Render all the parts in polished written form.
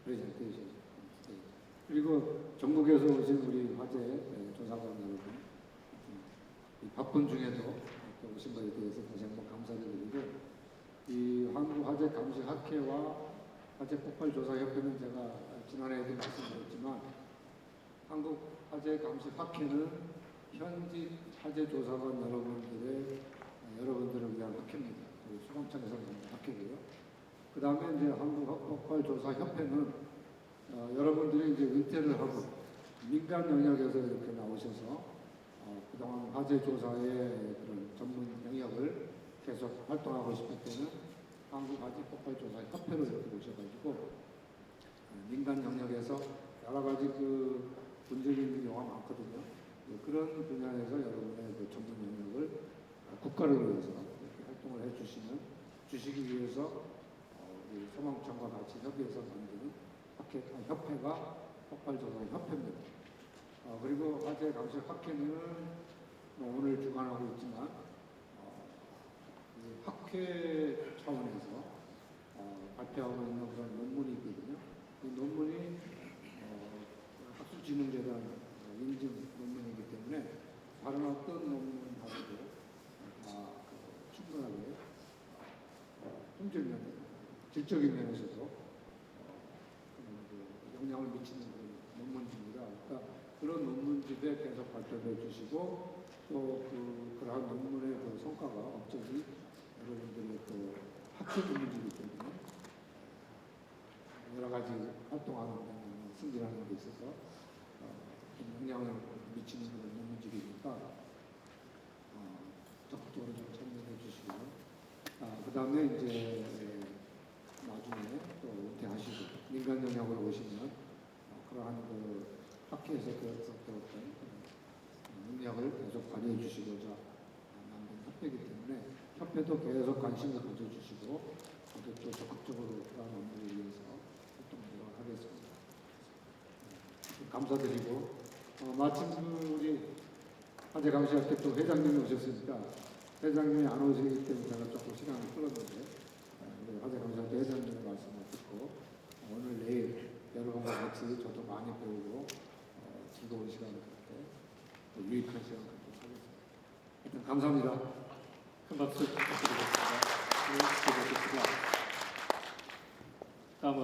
프레젠테이션 스테이지. 그리고 전국에서 오신 우리 화재 조사관 여러분, 이 바쁜 중에도 오신 것에 대해서 다시 한번 감사를 드리고, 이 한국화재감식학회와 화재폭발조사협회는 제가 지난해에도 말씀드렸지만, 한국화재감식학회는 현직 화재조사관 여러분들을 위한 학회입니다. 수방청에서 만든 학회고요. 그 다음에 이제 한국폭발조사협회는 여러분들이 이제 은퇴를 하고 민간 영역에서 이렇게 나오셔서 그동안 화재조사의 그런 전문 영역을 계속 활동하고 싶을 때는 한국화재폭발조사협회로 이렇게 오셔가지고 민간 영역에서 여러 가지 그 문제가 있는 경우가 많거든요. 그런 분야에서 여러분의 그 전문 영역을 국가를 위해서 이렇게 활동을 주시기 위해서 우리 소방청과 같이 협의해서 만드는 협회가 폭발조사협회입니다. 그리고 화재감식학회는 오늘 주관하고 있지만 학회 차원에서 발표하고 있는 그런 논문이 있거든요. 이 논문이 학술진흥재단 인증 논문이기 때문에 다른 어떤 논문하고도 충분하게 품질 면, 질적인 면에서도 영향을 미치는 그런 논문집입니다. 그러니까 그런 논문집에 계속 발표해 주시고 또 그러한 논문의 그 성과가 업적이 여러분들의 또 학회 논문집이기 때문에 여러 가지 활동하는 데 승진하는 데 있어서 영향을 미치는 그런 논문집이니까 적극적으로 좀 참여해 주시고요. 그 다음에 이제 나중에 또 은퇴하시고 민간 영역으로 오시면 그러한 그 학회에서 배웠던 능력을 계속 발휘해 주시고자 만든 협회이기 때문에 협회도 계속 관심을 가져주시고 또 적극적으로 그러한 업무를 위해서 활동을 하겠습니다. 감사드리고 마침 우리 화재감식학회 또 회장님이 오셨으니까 회장님이 안 오시기 때문에 제가 조금 시간을 끌었는데 화재감식학회 회장님의 말씀을 듣고 오늘 내일 여러분과 같이 저도 많이 배우고 즐거운 시간을 갖게 또 유익한 시간을 갖도록 하겠습니다. 일단 감사합니다. 큰 박수 부탁드리겠습니다. 다음은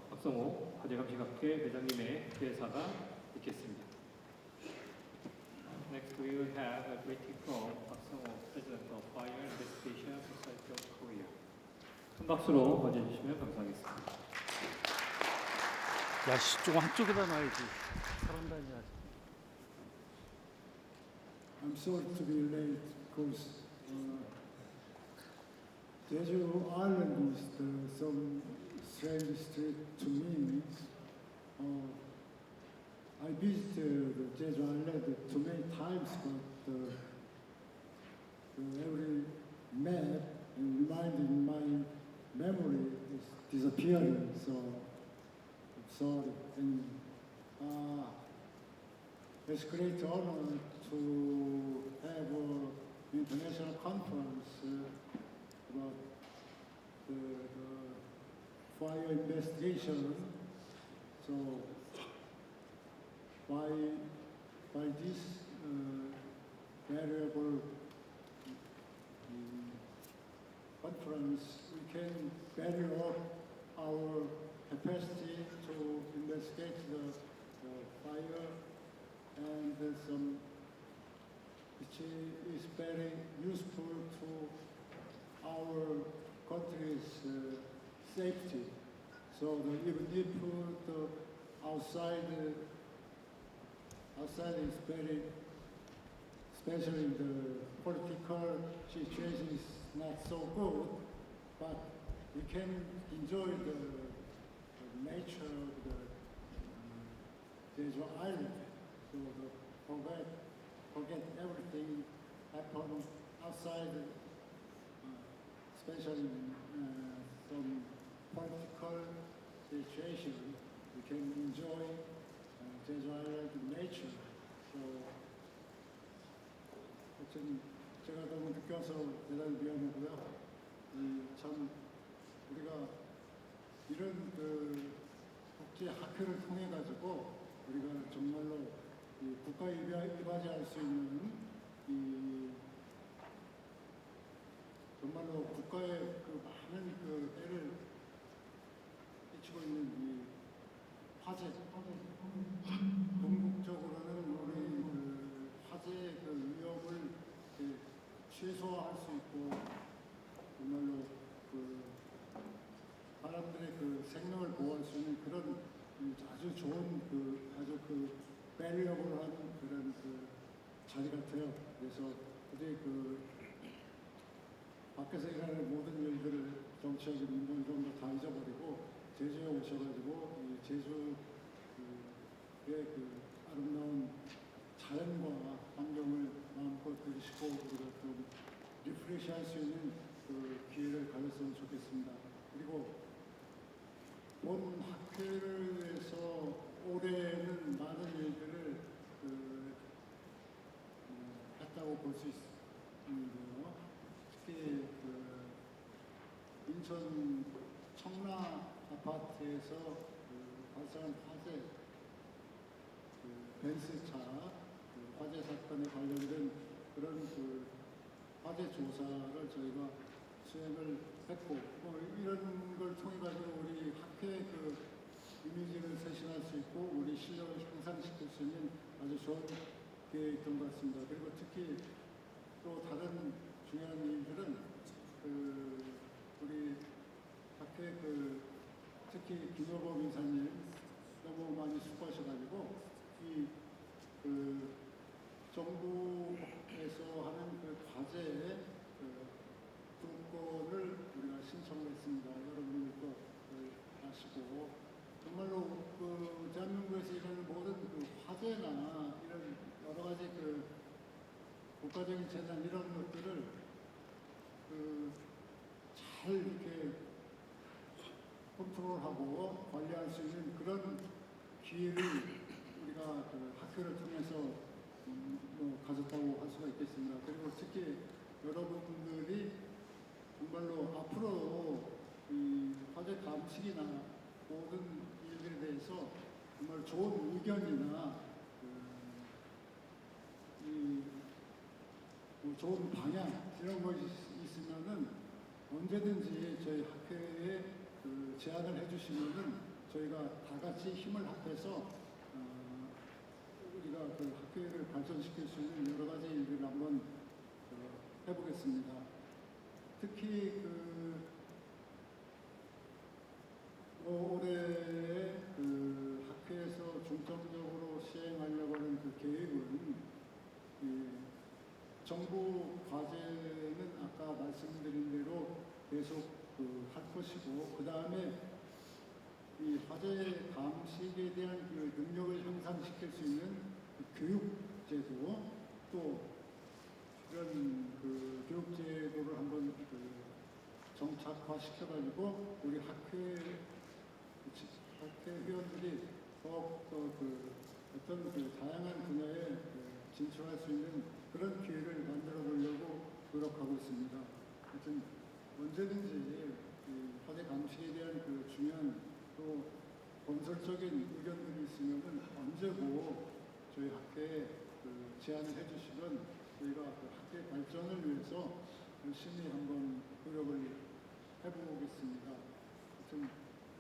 박성호 화재감식학회 회장님의 대사가 있겠습니다. Next we will have a greeting from 박성호, President of Fire Investigation Society of Korea. 큰 박수로 맞이해주시면 감사하겠습니다. 야, 씨, 좀 한쪽에다 놔야지. 사람 다녀야지. I'm sorry to be late because Jeju Island is some strange street to me. I visited Jeju Island too many times, but every map reminding my memory is disappearing. So I'm sorry. And it's a great honor to have an international conference about the fire investigation. So by this variable conference, we can better up our capacity to investigate the fire, and some which is very useful to our country's safety. So even if the outside is very, especially the political situation is not so good, but we can enjoy the nature of the Jeju Island. So forget everything happened outside, especially some political situation. We can enjoy Jeju Island nature. So 좀 제가 너무 느껴서 대단히 미안하고요. 참 우리가 이런 특히 학회를 통해 가지고 우리가 정말로 이 국가 이바지할 수 있는 이 정말로 국가의 그 많은 그 애를 끼치고 있는 이 화재, 궁극적으로는 우리 그 화재의 그 위험을 이렇게 최소화할 수 있고 정말로 그 사람들의 그 생명을 보호할 수 있는 그런 아주 좋은 아주 밸리어블한 그런 그 자리 같아요. 그래서 어제 밖에서 일하는 모든 일들을 정치적인 인본 이런 거 다 잊어버리고 제주에 오셔가지고 이 제주의 아름다운 자연과 환경을 마음껏 누리시고 우리가 좀 리프레시할 수 있는 그 기회를 가졌으면 좋겠습니다. 그리고 본 학회를 위해서 올해는 많은 일들을 했다고 볼 수 있는데요. 특히 인천 청라 아파트에서 발생한 화재, 벤츠차 화재 사건에 관련된 그런 화재 조사를 저희가 수행을 했고 이런 걸 통해 가지고 우리 학회의 이미지를 쇄신할 수 있고 우리 실력을 향상시킬 수 있는 아주 좋은 기회였던 것 같습니다. 그리고 특히 또 다른 중요한 일들은 우리 학회 특히 김여범 이사님 너무 많이 수고하셔가지고 이 정부에서 하는 과제의 분권을 우리가 신청했습니다. 여러분들도 아시고 정말로 대한민국에서 일어나는 모든 화재나 이런 여러 가지 국가적인 재난 이런 것들을 잘 이렇게 컨트롤하고 관리할 수 있는 그런 기회를 우리가 학교를 통해서 가졌다고 할 수가 있겠습니다. 그리고 특히 여러분들이 정말로 앞으로 이 화재 감식이나 모든 일들에 대해서 정말 좋은 의견이나 좋은 방향 이런 것이 있으면은 언제든지 저희 학회에 제안을 해주시면은 저희가 다 같이 힘을 합해서 우리가 학회를 발전시킬 수 있는 여러 가지 일들을 한번 해보겠습니다. 특히 올해 학회에서 중점적으로 시행하려고 하는 계획은 정부 과제는 아까 말씀드린 대로 계속 할 것이고 그 다음에 이 화재 감식에 대한 능력을 향상시킬 수 있는 교육제도 또 이런 교육제도를 한번 정착화시켜가지고 우리 학회 회원들이 더욱더 어떤 다양한 분야에 진출할 수 있는 그런 기회를 만들어 보려고 노력하고 있습니다. 하여튼 언제든지 화재 감식에 대한 중요한 또 건설적인 의견들이 있으면 언제고 저희 학회에 제안을 해주시면 저희가 학회 발전을 위해서 열심히 한번 노력을 해보겠습니다. 하여튼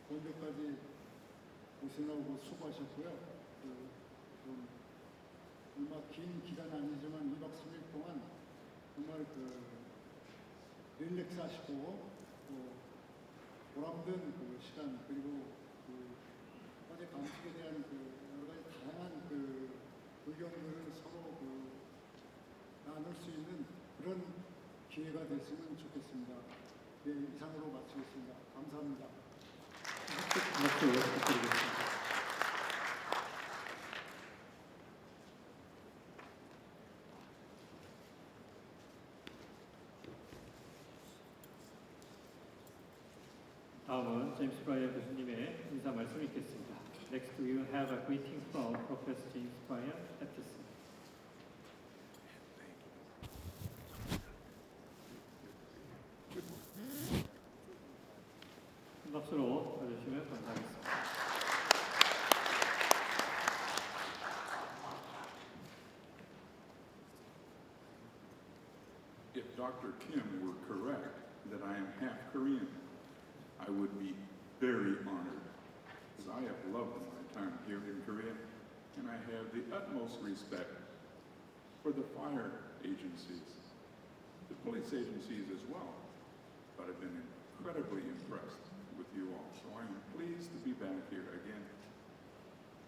오늘까지 오시느라고 수고하셨고요. 얼마 긴 기간 아니지만 2박 3일 동안 정말 릴렉스 하시고 보람된 시간 그리고 화재 감식에 대한 여러 가지 다양한 의견들을 서로 나눌 수 있는 그런 기회가 됐으면 좋겠습니다. 네, 이상으로 마치겠습니다. 감사합니다. 박수 부탁드리겠습니다. 다음은 제임스 브라이언 교수님의 인사 말씀 있겠습니다. Next we will have a greeting from Professor James Bryan Atkinson. 큰 박수로 봐주시면 감사하겠습니다. Dr. Kim were correct that I am half Korean, I would be very honored, because I have loved my time here in Korea, and I have the utmost respect for the fire agencies, the police agencies as well, but I've been incredibly impressed with you all. So I am pleased to be back here again.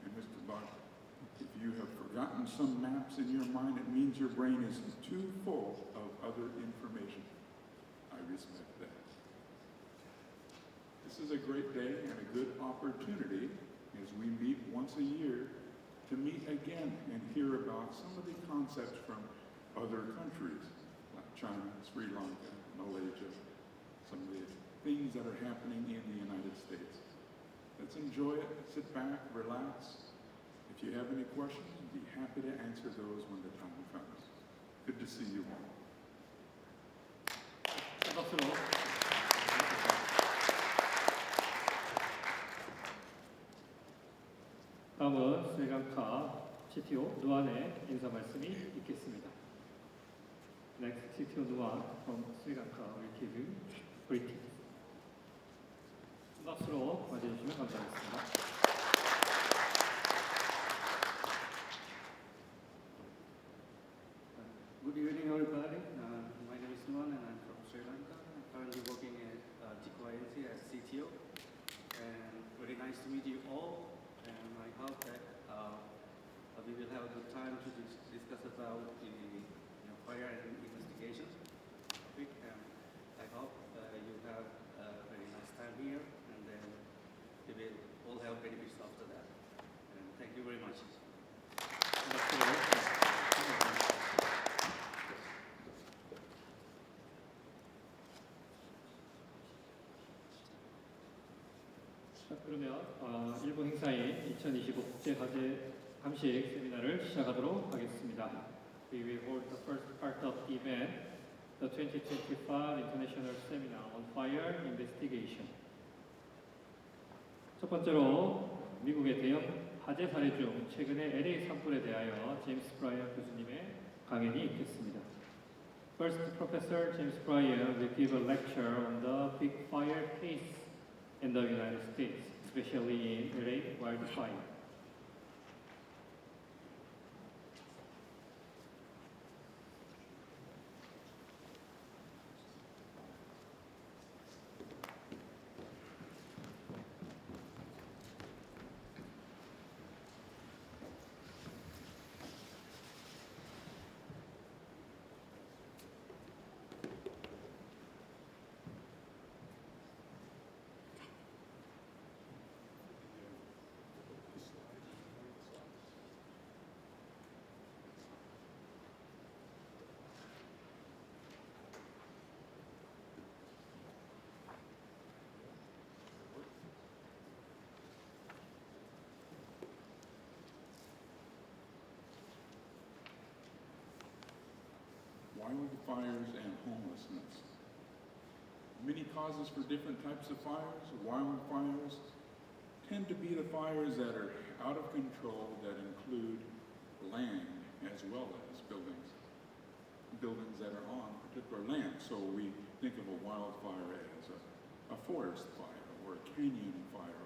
And Mr. Buck, if you have forgotten some maps in your mind, it means your brain is too full of other information. I respect that. This is a great day and a good opportunity as we meet once a year to meet again and hear about some of the concepts from other countries like China, Sri Lanka, Malaysia, some of the things that are happening in the United States. Let's enjoy it, sit back, relax. If you have any questions, I'd be happy to answer those when the time comes. Good to see you all. 박수로. 다음은 스리랑카 CTO 누안의 인사 말씀이 있겠습니다. Next, CTO 누안 from Sri Lanka will give you greeting. 박수로 맞이해 주시면 감사하겠습니다. Good evening, everybody. My name is Nuan, and I'm from Sri Lanka. I'm currently working at GCOINC as CTO. And very nice to meet you all. And I hope that we will have a good time to discuss about the fire and investigation topic. And I hope you have a very nice time here, and then we will all have benefits after that. And thank you very much. 자, 그러면 일본 행사인 2025 국제 화재 감식 세미나를 시작하도록 하겠습니다. We will hold the first part of the event, the 2025 International Seminar on Fire Investigation. 첫 번째로 미국의 대형 화재 사례 중 최근의 LA 산불에 대하여 제임스 브라이언 교수님의 강연이 있겠습니다. First, Professor James Bryan will give a lecture on the big fire case in the United States, especially in LA wildfire. Wildfires and homelessness. Many causes for different types of fires. Wildfires tend to be the fires that are out of control that include land as well as buildings that are on particular land. So we think of a wildfire as a forest fire or a canyon fire,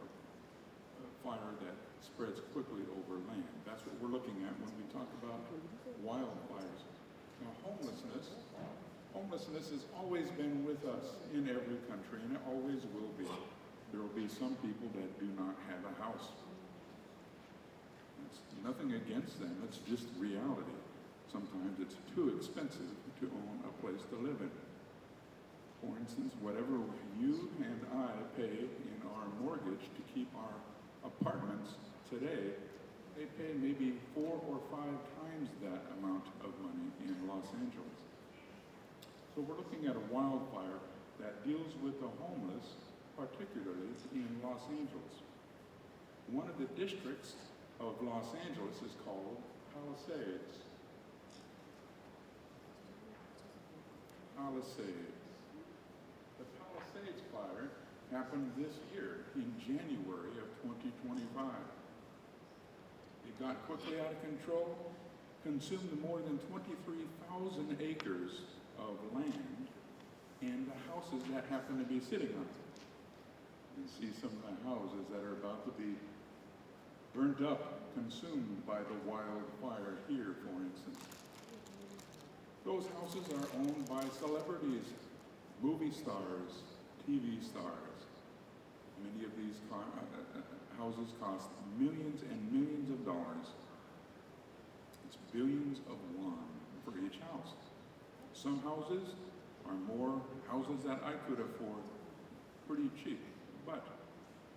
a fire that spreads quickly over land. That's what we're looking at when we talk about wildfires. Now, homelessness has always been with us in every country, and it always will be. There will be some people that do not have a house. It's nothing against them, it's just reality. Sometimes it's too expensive to own a place to live in. For instance, whatever you and I pay in our mortgage to keep our apartments today, they pay maybe 4 or 5 times that amount of money in Los Angeles. So we're looking at a wildfire that deals with the homeless, particularly in Los Angeles. One of the districts of Los Angeles is called Palisades. The Palisades fire happened this year in January of 2025. It got quickly out of control, consumed more than 23,000 acres of land and the houses that happen to be sitting on it. You see some of the houses that are about to be burnt up, consumed by the wildfire here, for instance. Those houses are owned by celebrities, movie stars, TV stars. Many of these houses cost millions and millions of dollars. It's billions of won for each house. Some houses are more houses that I could afford pretty cheap, but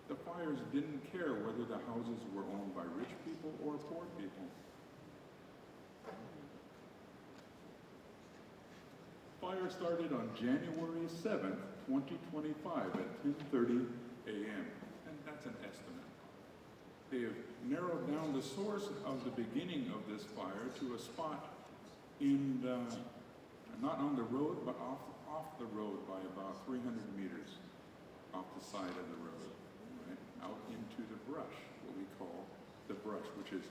the fires didn't care whether the houses were owned by rich people or poor people. Fire started on January 7th, 2025 at 10:30 a.m. And that's an estimate. They have narrowed down the source of the beginning of this fire to a spot in not on the road, but off the road by about 300 meters off the side of the road, right? Out into the brush, what we call the brush, which is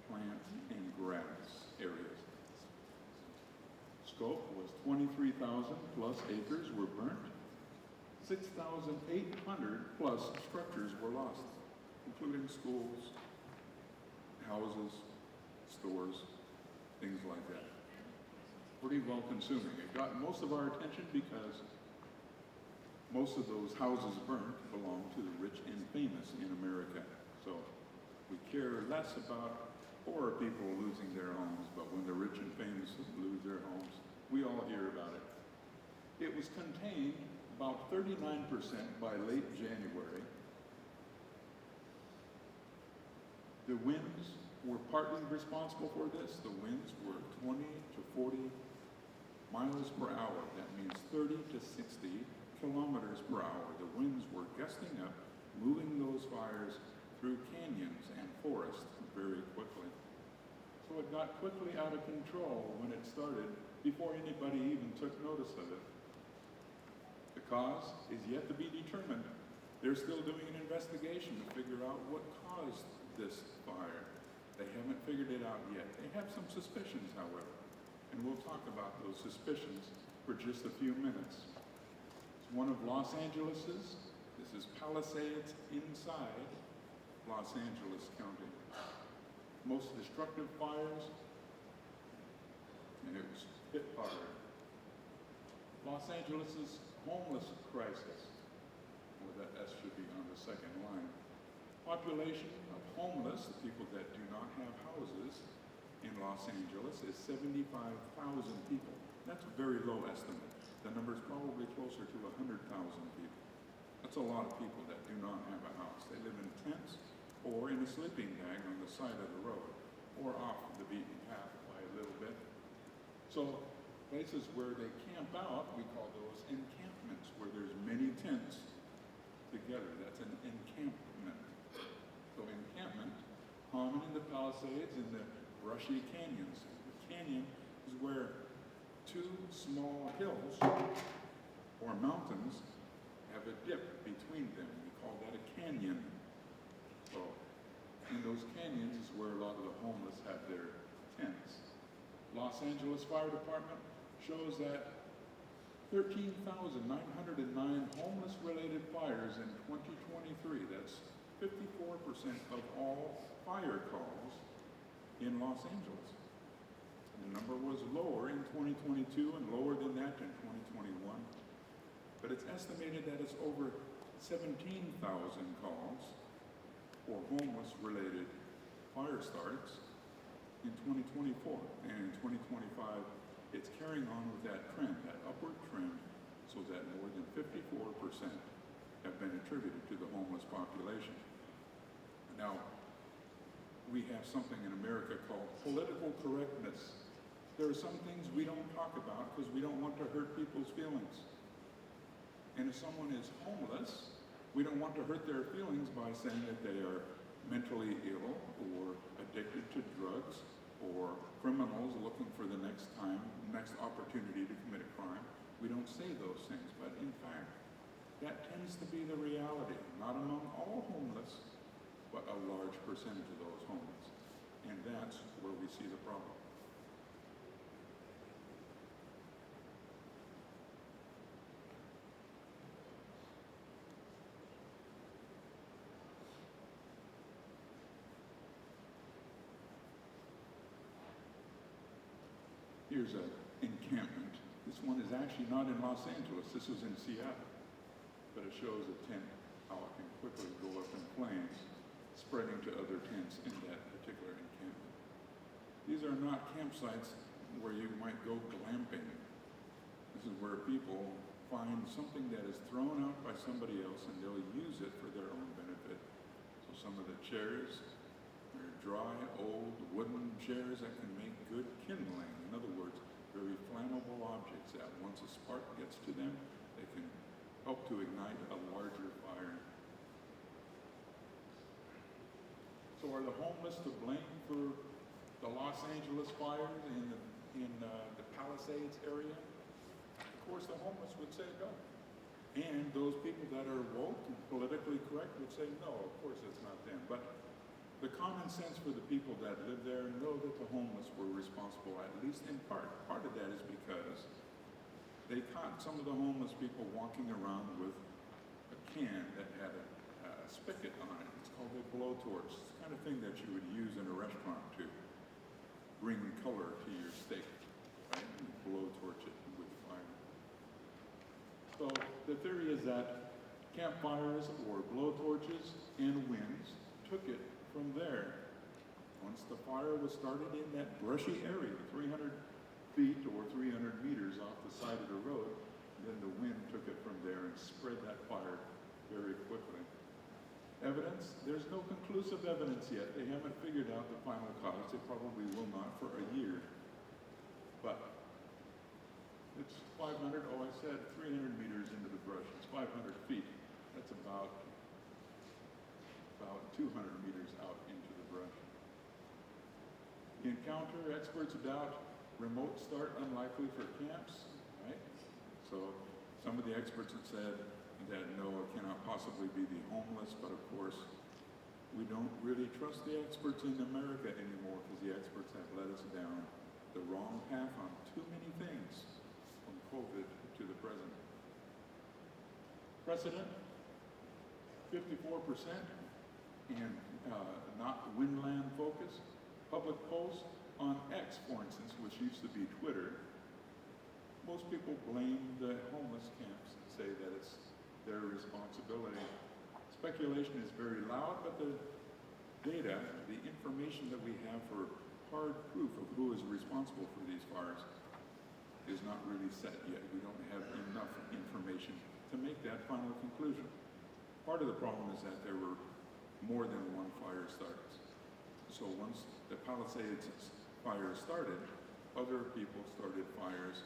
plant and grass areas. Scope was 23,000 plus acres were burnt. 6,800 plus structures were lost, including schools, houses, stores, things like that. Pretty well consuming. It got most of our attention because most of those houses burnt belong to the rich and famous in America. So we care less about poor people losing their homes, but when the rich and famous lose their homes, we all hear about it. It was contained about 39% by late January. The winds were partly responsible for this. The winds were 20 to 40 miles per hour. That means 30 to 60 kilometers per hour. The winds were gusting up, moving those fires through canyons and forests very quickly. So it got quickly out of control when it started, before anybody even took notice of it. The cause is yet to be determined. They're still doing an investigation to figure out what caused this fire. They haven't figured it out yet. They have some suspicions, however, and we'll talk about those suspicions for just a few minutes. It's one of Los Angeles's. This is Palisades inside Los Angeles County. Most destructive fires, and it was hit hard. Los Angeles's homeless crisis, or that S should be on the second line. Population of homeless, people that do not have houses in Los Angeles, is 75,000 people. That's a very low estimate. The number is probably closer to 100,000 people. That's a lot of people that do not have a house. They live in tents or in a sleeping bag on the side of the road or off the beaten path by a little bit. So places where they camp out, we call those encampments, where there's many tents together. That's an encampment. So encampment, common in the Palisades and the brushy canyons. The canyon is where two small hills or mountains have a dip between them. We call that a canyon. So in those canyons is where a lot of the homeless have their tents. Los Angeles Fire Department shows that 13,909 homeless-related fires in 2023. That's 54% of all fire calls in Los Angeles. The number was lower in 2022 and lower than that in 2021. But it's estimated that it's over 17,000 calls for homeless-related fire starts in 2024. And in 2025, it's carrying on with that trend, that upward trend, so that more than 54% have been attributed to the homeless population. Now, we have something in America called political correctness. There are some things we don't talk about because we don't want to hurt people's feelings. And if someone is homeless, we don't want to hurt their feelings by saying that they are mentally ill or addicted to drugs or criminals looking for the next opportunity to commit a crime. We don't say those things, but in fact, that tends to be the reality, not among all homeless, but a large percentage of those homeless. And that's where we see the problem. here's an encampment. This one is actually not in Los Angeles. This was in Seattle. But it shows a tent, how it can quickly go up in flames, spreading to other tents in that particular encampment. These are not campsites where you might go glamping. This is where people find something that is thrown out by somebody else and they'll use it for their own benefit. So some of the chairs are dry, old wooden chairs that can make good kindling. In other words, very flammable objects that once a spark gets to them, they can help to ignite a larger fire. So are the homeless to blame for the Los Angeles fires in the Palisades area? Of course, the homeless would say no. And those people that are woke and politically correct would say no, of course it's not them. But the common sense for the people that live there know that the homeless were responsible, at least in part. Part of that is because they caught some of the homeless people walking around with a can that had a spigot on it. It's called a blowtorch. It's the kind of thing that you would use in a restaurant to bring color to your steak, right? And you blowtorch it with fire. So the theory is that campfires or blowtorches and winds took it from there. Once the fire was started in that brushy area, 300 feet or 300 meters off the side of the road, then the wind took it from there and spread that fire very quickly. Evidence? There's no conclusive evidence yet. They haven't figured out the final cause. They probably will not for a year. But it's 500, oh, I said 300 meters into the brush. It's 500 feet. That's about 200 meters out into the brush. The encounter, experts doubt remote start unlikely for camps, right? So some of the experts have said that no, it cannot possibly be the homeless, but of course, we don't really trust the experts in America anymore because the experts have led us down the wrong path on too many things, from COVID to the present. Precedent, 54%, and not Winland focus. Public polls on X, for instance, which used to be Twitter. Most people blame the homeless camps and say that it's their responsibility. Speculation is very loud, but the data, the information that we have for hard proof of who is responsible for these fires is not really set yet. We don't have enough information to make that final conclusion. Part of the problem is that there were more than one fire started. So once the Palisades fire started, other people started fires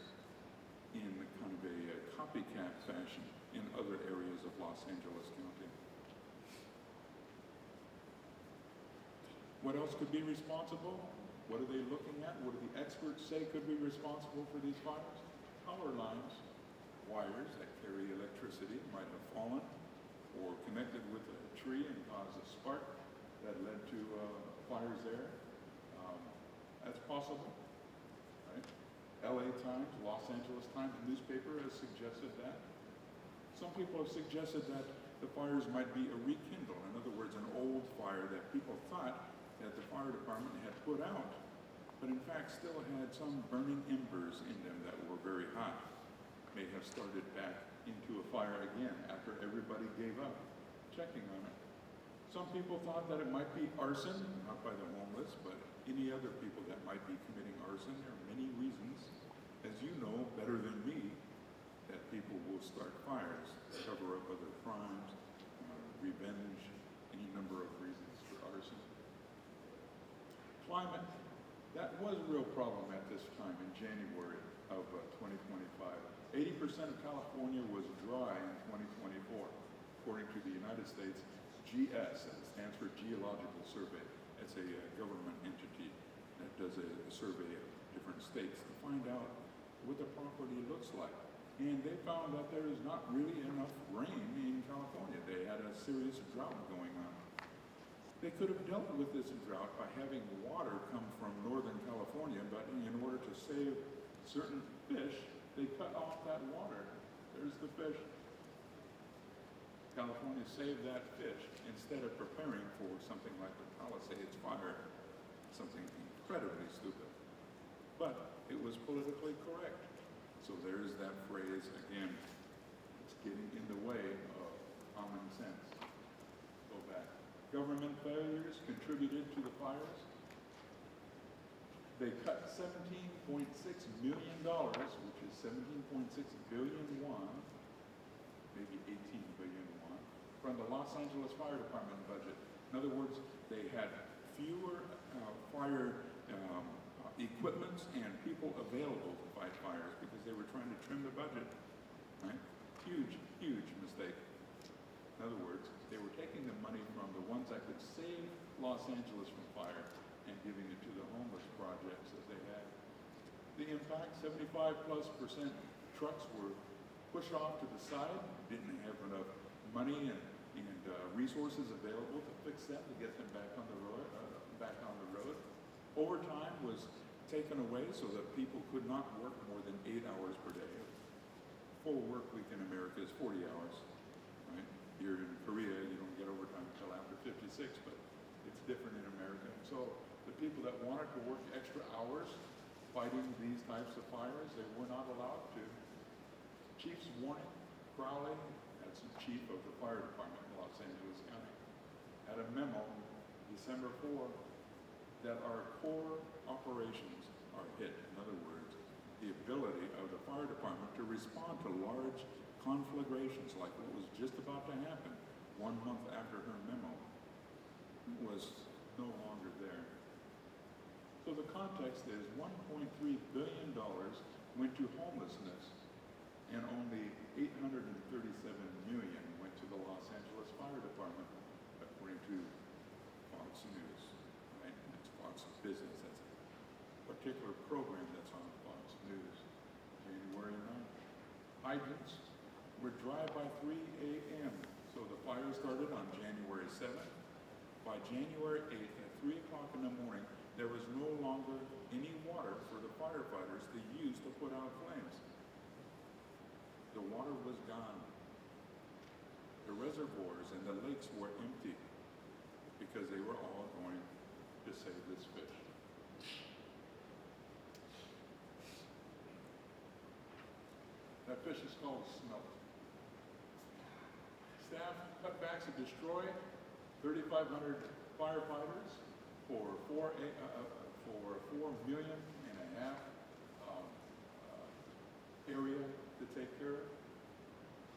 in kind of a copycat fashion in other areas of Los Angeles County. What else could be responsible? What are they looking at? What do the experts say could be responsible for these fires? Power lines, wires that carry electricity might have fallen or connected with a tree and caused a spark that led to fires there. That's possible, right? LA Times, Los Angeles Times, the newspaper has suggested that. Some people have suggested that the fires might be a rekindle. In other words, an old fire that people thought that the fire department had put out, but in fact still had some burning embers in them that were very hot. May have started back into a fire again after everybody gave up checking on it. Some people thought that it might be arson, not by the homeless, but any other people that might be committing arson. There are many reasons, as you know better than me, that people will start fires, cover up other crimes, revenge, any number of reasons for arson. Climate, that was a real problem at this time in January of 2025. 80% of California was dry in 2024, according to the United States GS, that stands for Geological Survey. It's a government entity that does a survey of different states to find out what the property looks like. And they found that there is not really enough rain in California. They had a serious drought going on. They could have dealt with this drought by having water come from Northern California, but in order to save certain fish, they cut off that water. There's the fish. California saved that fish instead of preparing for something like the Palisades fire, something incredibly stupid. But it was politically correct. So there's that phrase again. It's getting in the way of common sense. Go back. Government failures contributed to the fires. They cut $17.6 million, which is 17.6 billion won, maybe 18 billion won, from the Los Angeles Fire Department budget. In other words, they had fewer fire equipments and people available to fight fires because they were trying to trim the budget. Right? Huge, huge mistake. In other words, they were taking the money from the ones that could save Los Angeles from fire and giving it to the homeless projects that they had. The impact, 75+% trucks were pushed off to the side, didn't have enough money and resources available to fix that, to get them back on the road. Overtime was taken away so that people could not work more than 8 hours per day. Full work week in America is 40 hours. Right? Here in Korea, you don't get overtime until after 56, but it's different in America. So the people that wanted to work extra hours fighting these types of fires, they were not allowed to. Chief's warning, Crowley, that's the chief of the fire department in Los Angeles County, had a memo December 4 that our core operations are hit. In other words, the ability of the fire department to respond to large conflagrations like what was just about to happen 1 month after her memo was no longer there. So the context is $1.3 billion went to homelessness and only $837 million went to the Los Angeles Fire Department, according to Fox News. Right? It's Fox Business. That's a particular program that's on Fox News. January 9th. Hydrants were dry by 3 a.m. So the fire started on January 7th. By January 8th at 3 o'clock in the morning, there was no longer any water for the firefighters to use to put out flames. The water was gone. The reservoirs and the lakes were empty because they were all going to save this fish. That fish is called smelt. Staff cutbacks have destroyed 3,500 firefighters for $4.5 million area to take care of.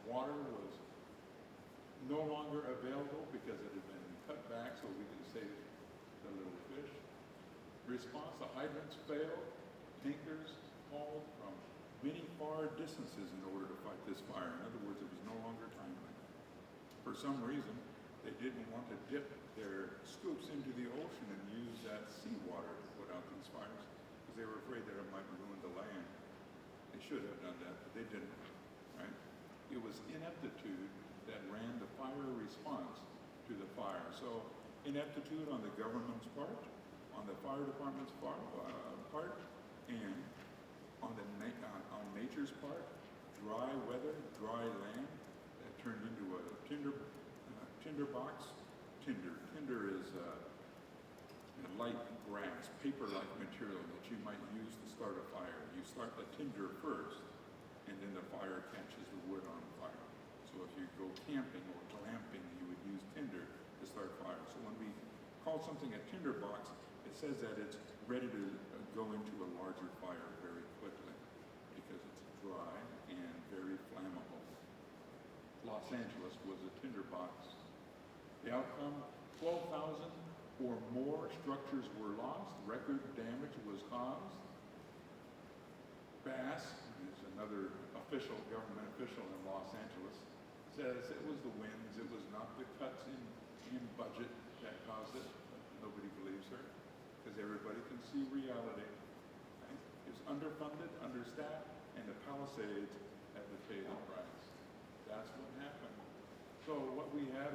Water was no longer available because it had been cut back so we could save the little fish. Response, the hydrants failed. Tankers hauled from many far distances in order to fight this fire. In other words, it was no longer timely. For some reason, they didn't want to dip their scoops into the ocean and use that seawater to put out these fires because they were afraid that it might ruin the land. They should have done that, but they didn't, right? It was ineptitude that ran the fire response to the fire. So ineptitude on the government's part, on the fire department's part, and on nature's part, dry weather, dry land that turned into a tinderbox. Tinder is a light grass, paper-like material that you might use to start a fire. You start the tinder first, and then the fire catches the wood on fire. So if you go camping or glamping, you would use tinder to start fire. So when we call something a tinderbox, it says that it's ready to go into a larger fire very quickly because it's dry and very flammable. Los Angeles was a tinderbox. The outcome, 12,000 or more structures were lost. Record damage was caused. Bass, who's another government official in Los Angeles, says it was the winds, it was not the cuts in budget that caused it. Nobody believes her because everybody can see reality. Right? It's underfunded, understaffed, and the Palisades have to pay the price. That's what happened. So what we had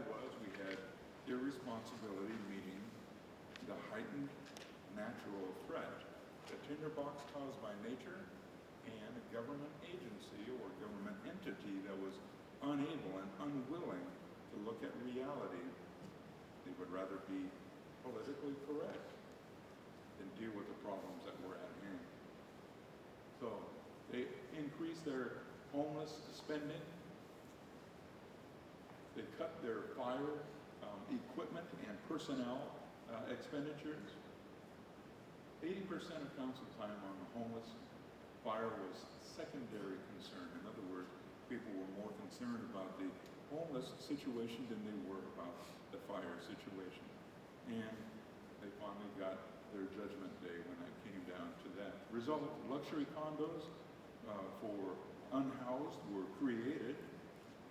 irresponsibility meeting the heightened natural threat, the tinderbox caused by nature, and a government agency or government entity that was unable and unwilling to look at reality. They would rather be politically correct than deal with the problems that were at hand. So they increase their homeless spending. They cut their fire equipment and personnel expenditures. 80% of council time on the homeless fire was secondary concern. In other words, people were more concerned about the homeless situation than they were about the fire situation. And they finally got their judgment day when it came down to that. Result, luxury condos for unhoused were created,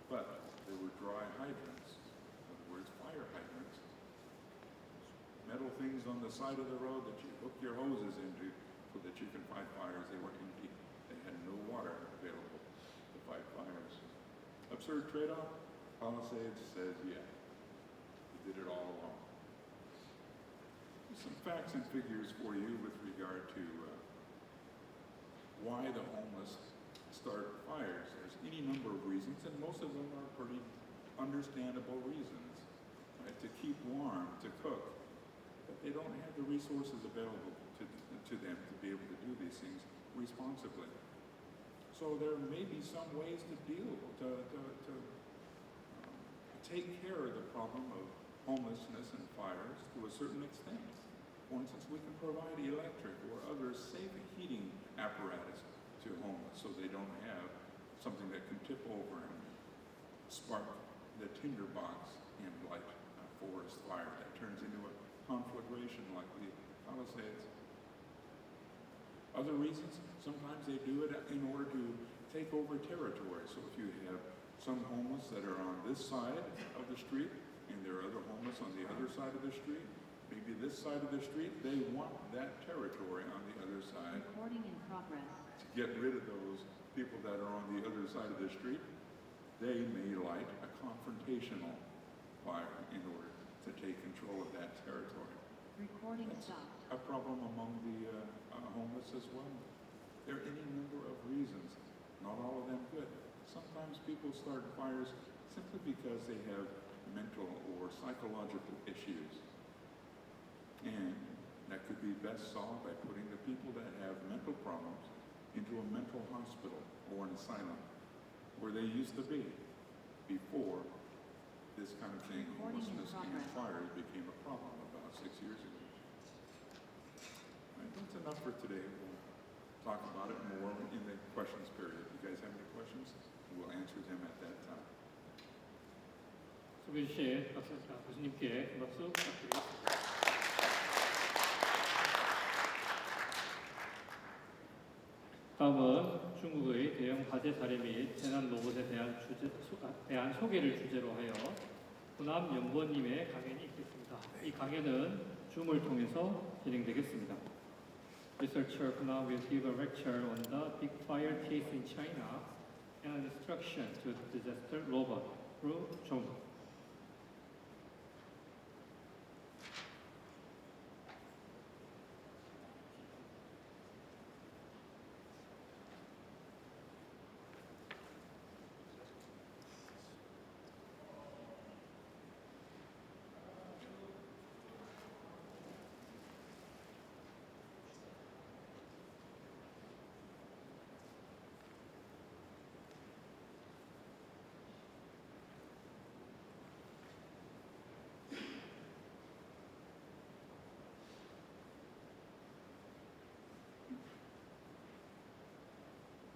but there were dry hydrants. In other words, fire hydrants. Metal things on the side of the road that you hook your hoses into so that you can fight fires. They were empty. They had no water available to fight fires. Absurd trade-off? Palisades says, yeah. We did it all along. Some facts and figures for you with regard to why the homeless start fires. There's any number of reasons, and most of them are pretty understandable reasons. Right? To keep warm, to cook. But they don't have the resources available to them to be able to do these things responsibly. So there may be some ways to deal, to take care of the problem of homelessness and fires to a certain extent. For instance, we can provide electric or other safe heating apparatus to homeless so they don't have something that can tip over and spark the tinderbox and light a forest fire that turns into a conflagration like the Palisades. Other reasons, sometimes they do it in order to take over territory. So if you have some homeless that are on this side of the street and there are other homeless on the other side of the street, maybe this side of the street, they want that territory on the other side. Recording in progress. To get rid of those people that are on the other side of the street, they may light a confrontational fire in order to take control of that territory. Recording That's stopped. a problem among the homeless as well. There are any number of reasons, not all of them good. Sometimes people start fires simply because they have mental or psychological issues. And that could be best solved by putting the people that have mental problems into a mental hospital or an asylum where they used to be before this kind of thing, homelessness and fires, became a problem about 6 years ago. Right, that's enough for today. We'll talk about it more in the questions period. If you guys have any questions, we'll answer them at that time. 소빈 씨, 교수님께 박수 부탁드리겠습니다. 다음은 중국의 대형 화재 사례 및 재난 로봇에 대한 소개를 주제로 하여 호남 연구원님의 강연이 있겠습니다. 이 강연은 줌을 통해서 진행되겠습니다. Researcher Kuna will give a lecture on the big fire case in China and instruction to disaster robot through Zoom.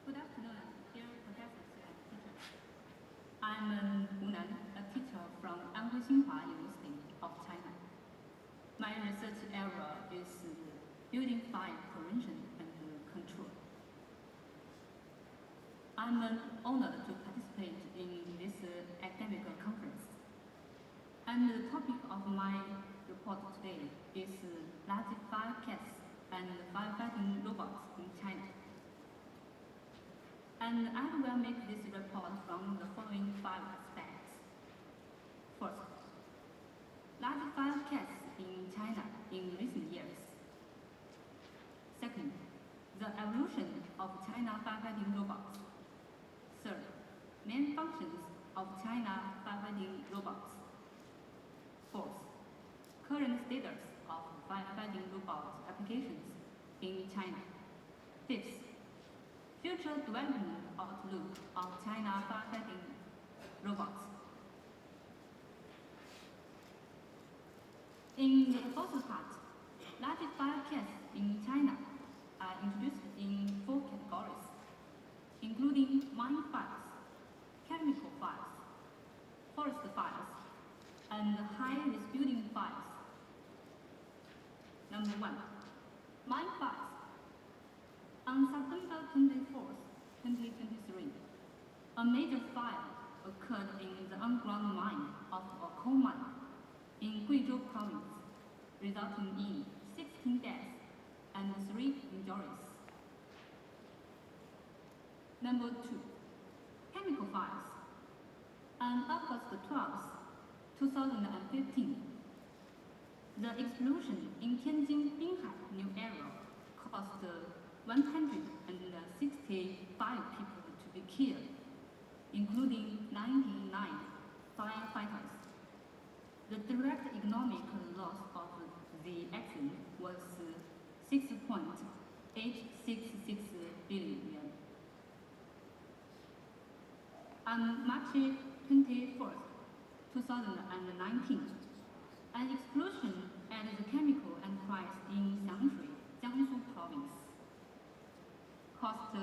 Good afternoon, dear professors and teachers. I'm Hunan, a teacher from Anhui Tsinghua University of China. My research area is building fire prevention and control. I'm honored to participate in this academic conference. And the topic of my report today is large fire cats and firefighting robots in China. And I will make this report from the following 5 aspects. First, large fire cats in China in recent years. Second, the evolution of China firefighting robots. Third, main functions of China firefighting robots. Fourth, current status of firefighting robot applications in China. Fifth, future development outlook of China firefighting robots. In the proposal part, rapid fire kits in China are introduced in 4 categories, including mine fires, chemical fires, forest fires, and high-risk building fires. Number 1, mine fires. On September 24th, 2023, a major fire occurred in the underground mine of a coal mine in Guizhou province, resulting in 16 deaths and 3 injuries. Number 2, chemical fires. On August 12th, 2015, the explosion in Tianjin Binhai New Area caused 165 people to be killed, including 99 firefighters. The direct economic loss of the accident was 6.866 billion yuan. On March 21st, 2019, an explosion at the chemical enterprise in Xiangshui, Jiangsu province, caused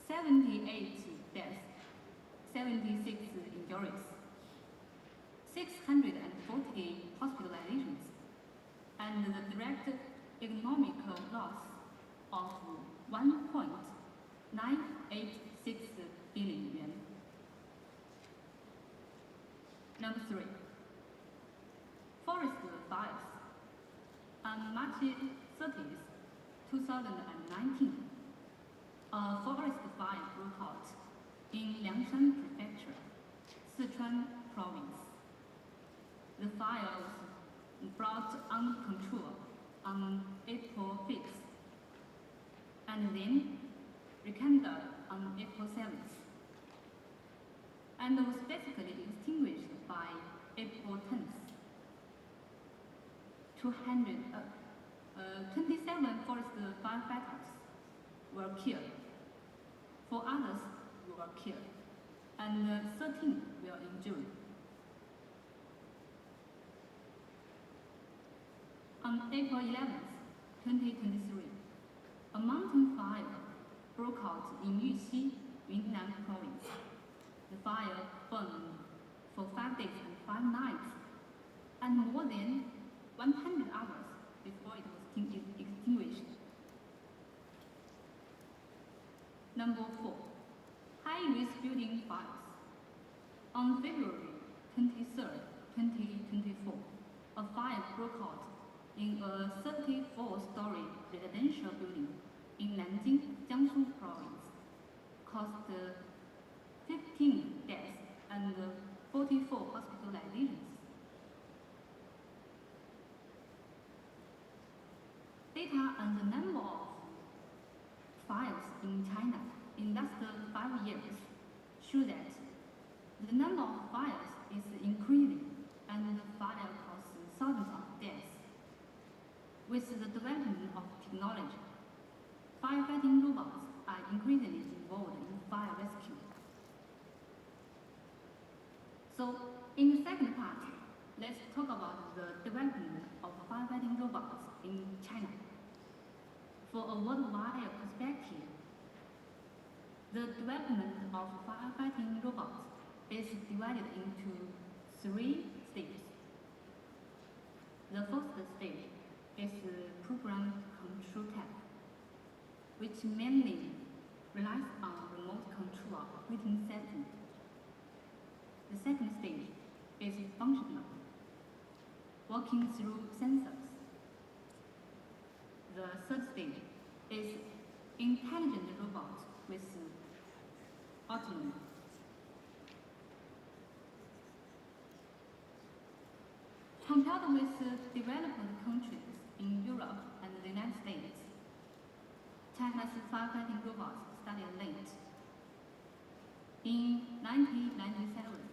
78 deaths, 76 injuries, 640 hospitalizations, and the direct economic loss of 1.986 billion yuan. Number 3, forest fires. On March 30th, 2019, a forest fire broke out in Liangshan Prefecture, Sichuan Province. The fire was brought under control on April 5th, and then rekindled on April 7th, and was basically extinguished by April 10th. 27 forest firefighters were killed, 4 others were killed, and 13 were injured. On April 11th, 2023, a mountain fire broke out in Yuxi, Yunnan province. The fire burned for 5 days and 5 nights, and more than 100 hours before it was extinguished. Number 4, high-risk building fires. On February 23rd, 2024, a fire broke out in a 34-story residential building in Nanjing, Jiangsu province, caused 15 deaths and 44 hospitalizations. Data on the number of fires in China in the last 5 years show that the number of fires is increasing and the fire causes thousands of deaths. With the development of technology, firefighting robots are increasingly involved in fire rescue. So, in the second part, let's talk about the development of firefighting robots in China. For a worldwide perspective, the development of firefighting robots is divided into 3 stages. The first stage is program control type, which mainly relies on remote control operating system. The second stage is functional, working through sensors. The third stage is intelligent robots with autonomy. Compared with developed countries in Europe and the United States, China's firefighting robots started late. In 1997,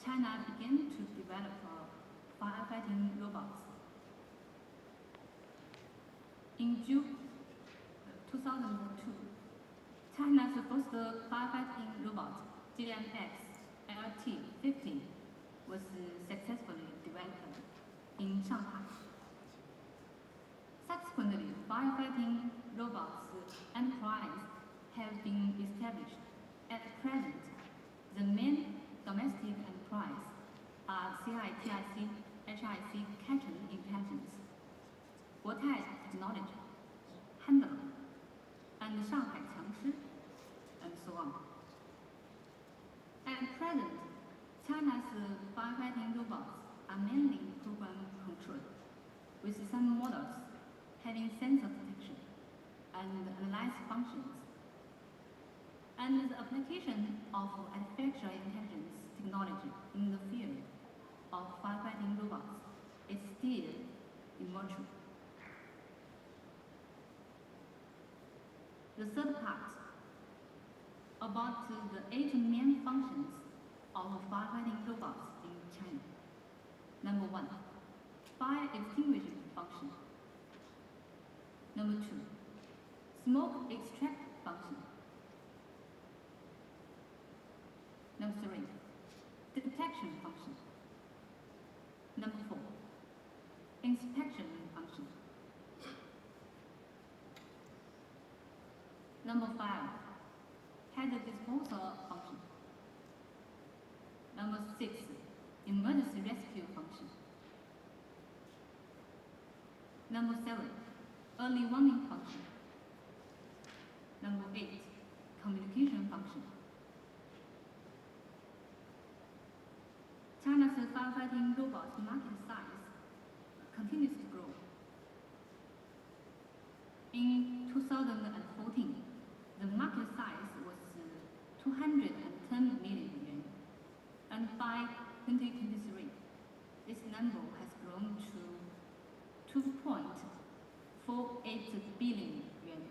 China began to develop firefighting robots. In June 2002, China's first firefighting robot, GMX LT-50, was successfully developed in Shanghai. Subsequently, firefighting robots enterprises have been established. At present, the main domestic enterprise are CITIC, HIC Kitchen Intelligence, Guotai Technology, Handler, and Shanghai Qiangshi, and so on. At present, China's firefighting robots are mainly program controlled, with some models having sensor detection and analysis functions. And the application of artificial intelligence technology in the field of firefighting robots is still immature. The third part, about the 8 main functions of firefighting robots in China. Number 1, fire extinguishing function. Number 2, smoke extract function. Number 3, detection function. Number 4, inspection function. Number 5, hazard disposal function. Number 6, emergency rescue function. Number 7, early warning function. Number 8, communication function. China's firefighting robot market size continues to grow. In 2014, the market size was 210 million yuan, and by 2023, this number has grown to 2.48 billion yuan.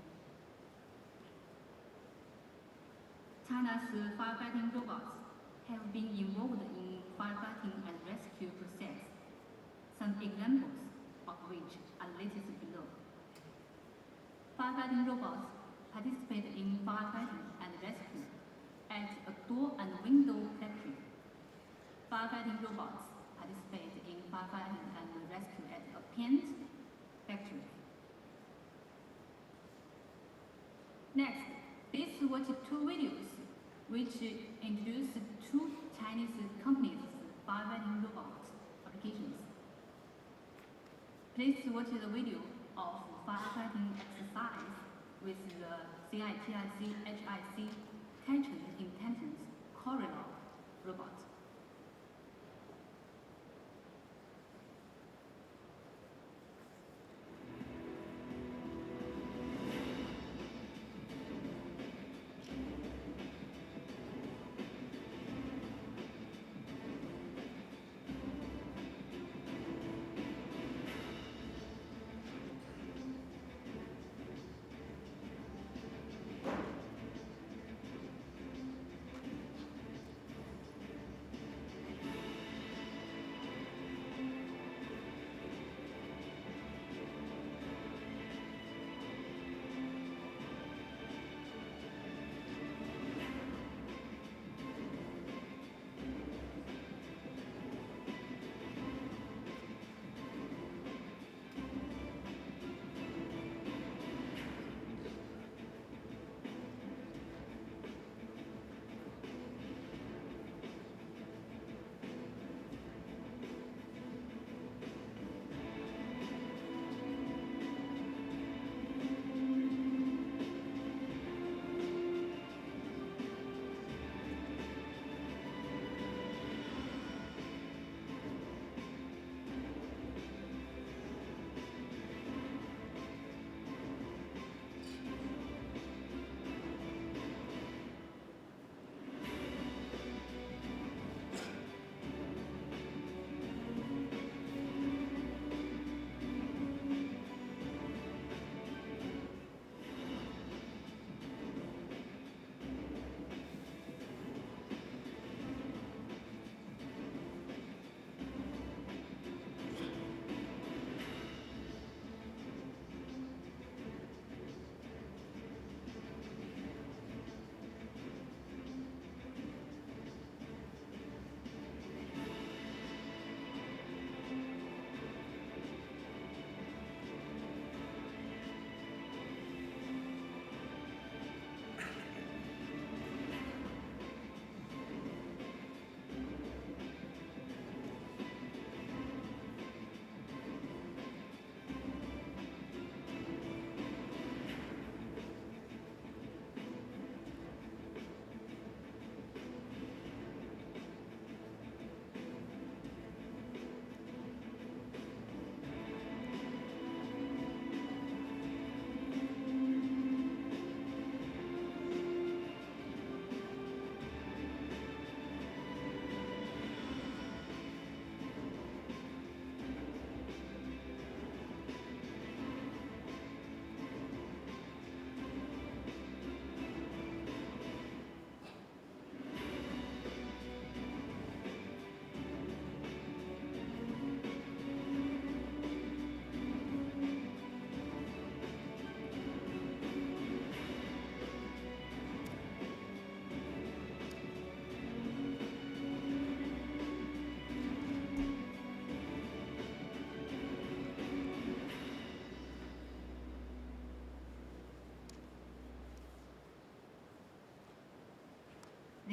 China's firefighting robots have been involved in firefighting and rescue process, some examples of which are listed below. Firefighting robots participate in firefighting and rescue at a door and window factory. Firefighting robots participate in firefighting and rescue at a paint factory. Next, let's watch 2 videos which introduce 2 Chinese companies' firefighting robot applications. Please watch the video of firefighting exercise with the CITIC HIC Kitchen Intelligence Corridor robot.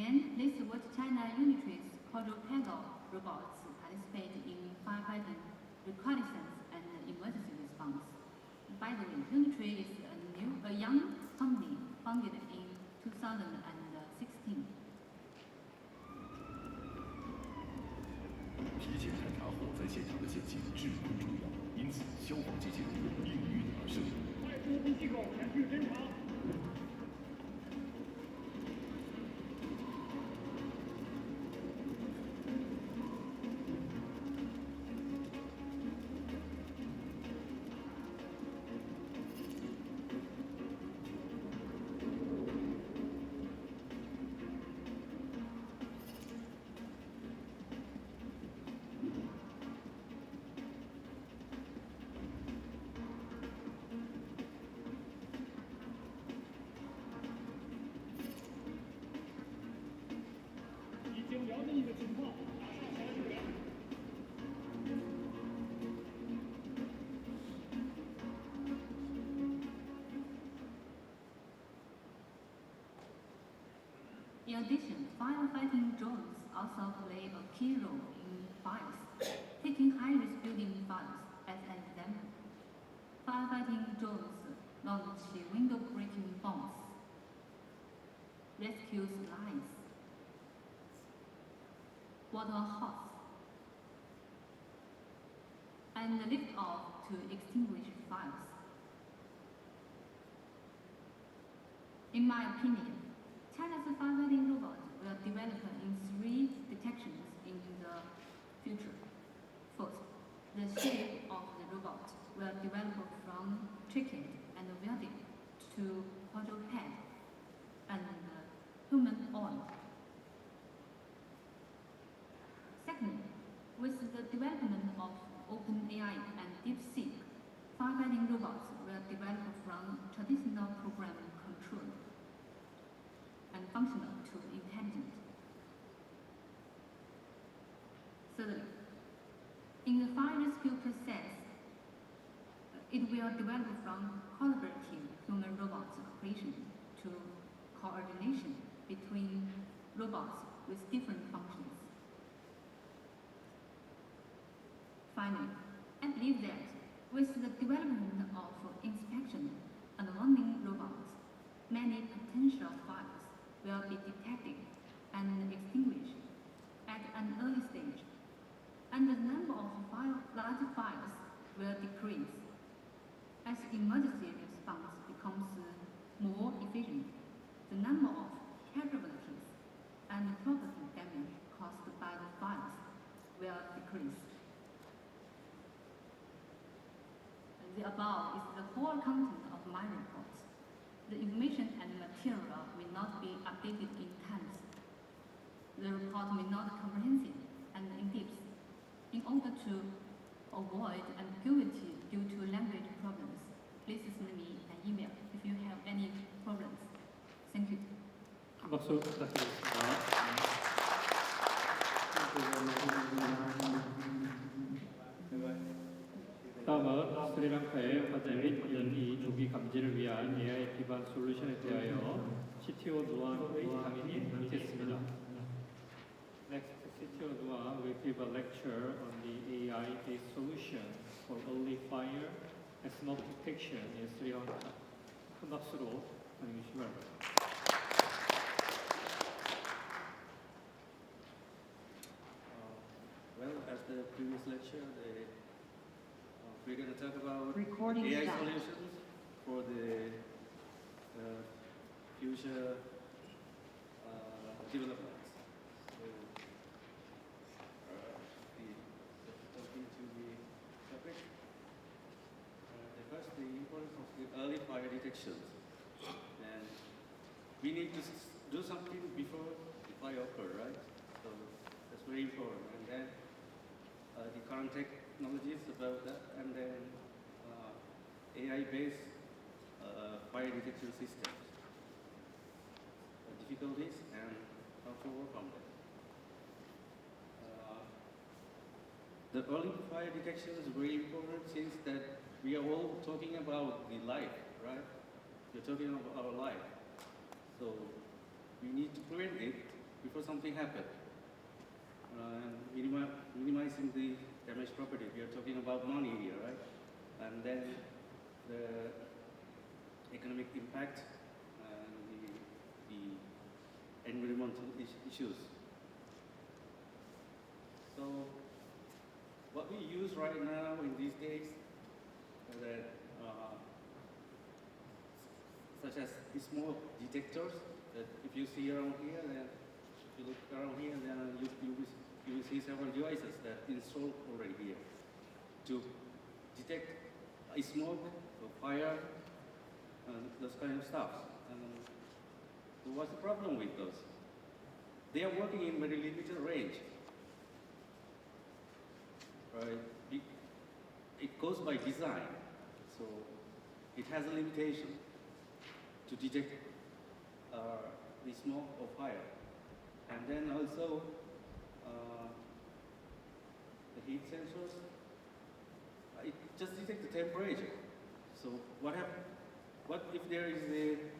then let's watch China Unity's quadrupedal robots participate in firefighting, reconnaissance, and emergency response. By the way, Unity is a young company founded in 2016. 提前勘察火灾现场的信息至关重要，因此消防机器人应运而生。快通知机构前去侦查。 了解你的情况，马上前来救援。In addition, firefighting drones also play a key role in fires. Taking high-risk building fires as an example, firefighting drones launch window-breaking bombs, rescue lives, water hose, and lift off to extinguish fires. In my opinion, China's firefighting robot will develop in 3 detections in the future. First, the shape of the robot will develop from trachea and welded to quadruped and humanoid. Second, with the development of OpenAI and DeepSeek, firefighting robots will develop from traditional program control and functional to intelligent. Thirdly, in the fire rescue process, it will develop from collaborative human-robot cooperation to coordination between robots with different functions. Finally, I believe that with the development of inspection and warning robots, many potential fires will be detected and extinguished at an early stage, and the number of large fires will decrease. As emergency response becomes more efficient, the number of casualties and property damage caused by the fires will decrease. The above is the whole content of my report. The information and material may not be updated in times. The report may not be comprehensive and in-depth. In order to avoid ambiguity due to language problems, please send me an email if you have any problems. Thank you. 한 박수 부탁드리겠습니다. 다음은 스리랑카의 화재 및 연기 조기 감지를 위한 AI 기반 솔루션에 대하여 CTO 노안의 강연이 있겠습니다. Next, CTO Noah will give a lecture on the AI-based solution for early fire and smoke detection in Sri Lanka. 큰 박수로 환영해 주시기 바랍니다. Well, as the previous lecture, we're going to talk about Recording AI stopped. solutions for the future developments. So, talking to the topic, first, the importance of the early fire detections. And we need to do something before the fire occurs, right? So that's very important. And then the current technologies about that, and then AI-based fire detection systems, difficulties, and how to work on them. The early fire detection is very important since that we are all talking about the life, right? We're talking about our life. So we need to prevent it before something happens. Minimizing the damaged property. We are talking about money here, right? And then the economic impact and the environmental issues. So what we use right now in these days are that such as the smoke detectors that if you see around here, then if you look around here, then you will see several devices that installed already here to detect a smoke or fire and those kind of stuff. So what's the problem with those? They are working in very limited range. Right? It goes by design, so it has a limitation to detect the smoke or fire. And then also the heat sensors, it just detects the temperature. So what if there is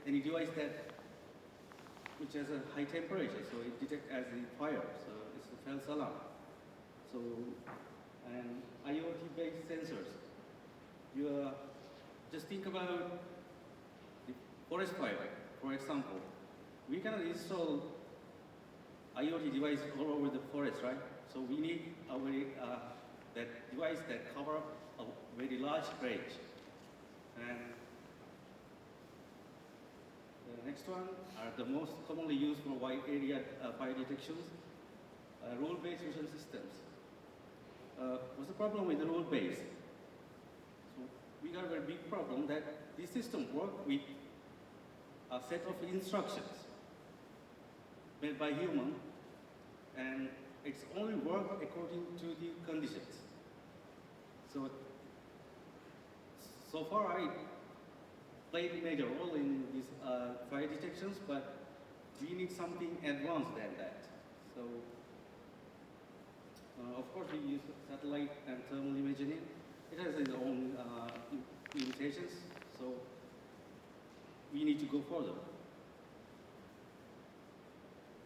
any device which has a high temperature, so it detects as a fire, so it's a false alarm. So, and IoT-based sensors, you just think about the forest fire, for example. We cannot install IoT device all over the forest, right? So we need that device that cover a very large range. And the next one are the most commonly used for wide area fire detections, rule-based vision systems. What's the problem with the rule-based? So we got a very big problem that this system works with a set of instructions made by human, and it's only work according to the conditions. So far I played a major role in these fire detections, but we need something advanced than that. So of course we use satellite and thermal imaging. It has its own limitations, so we need to go further.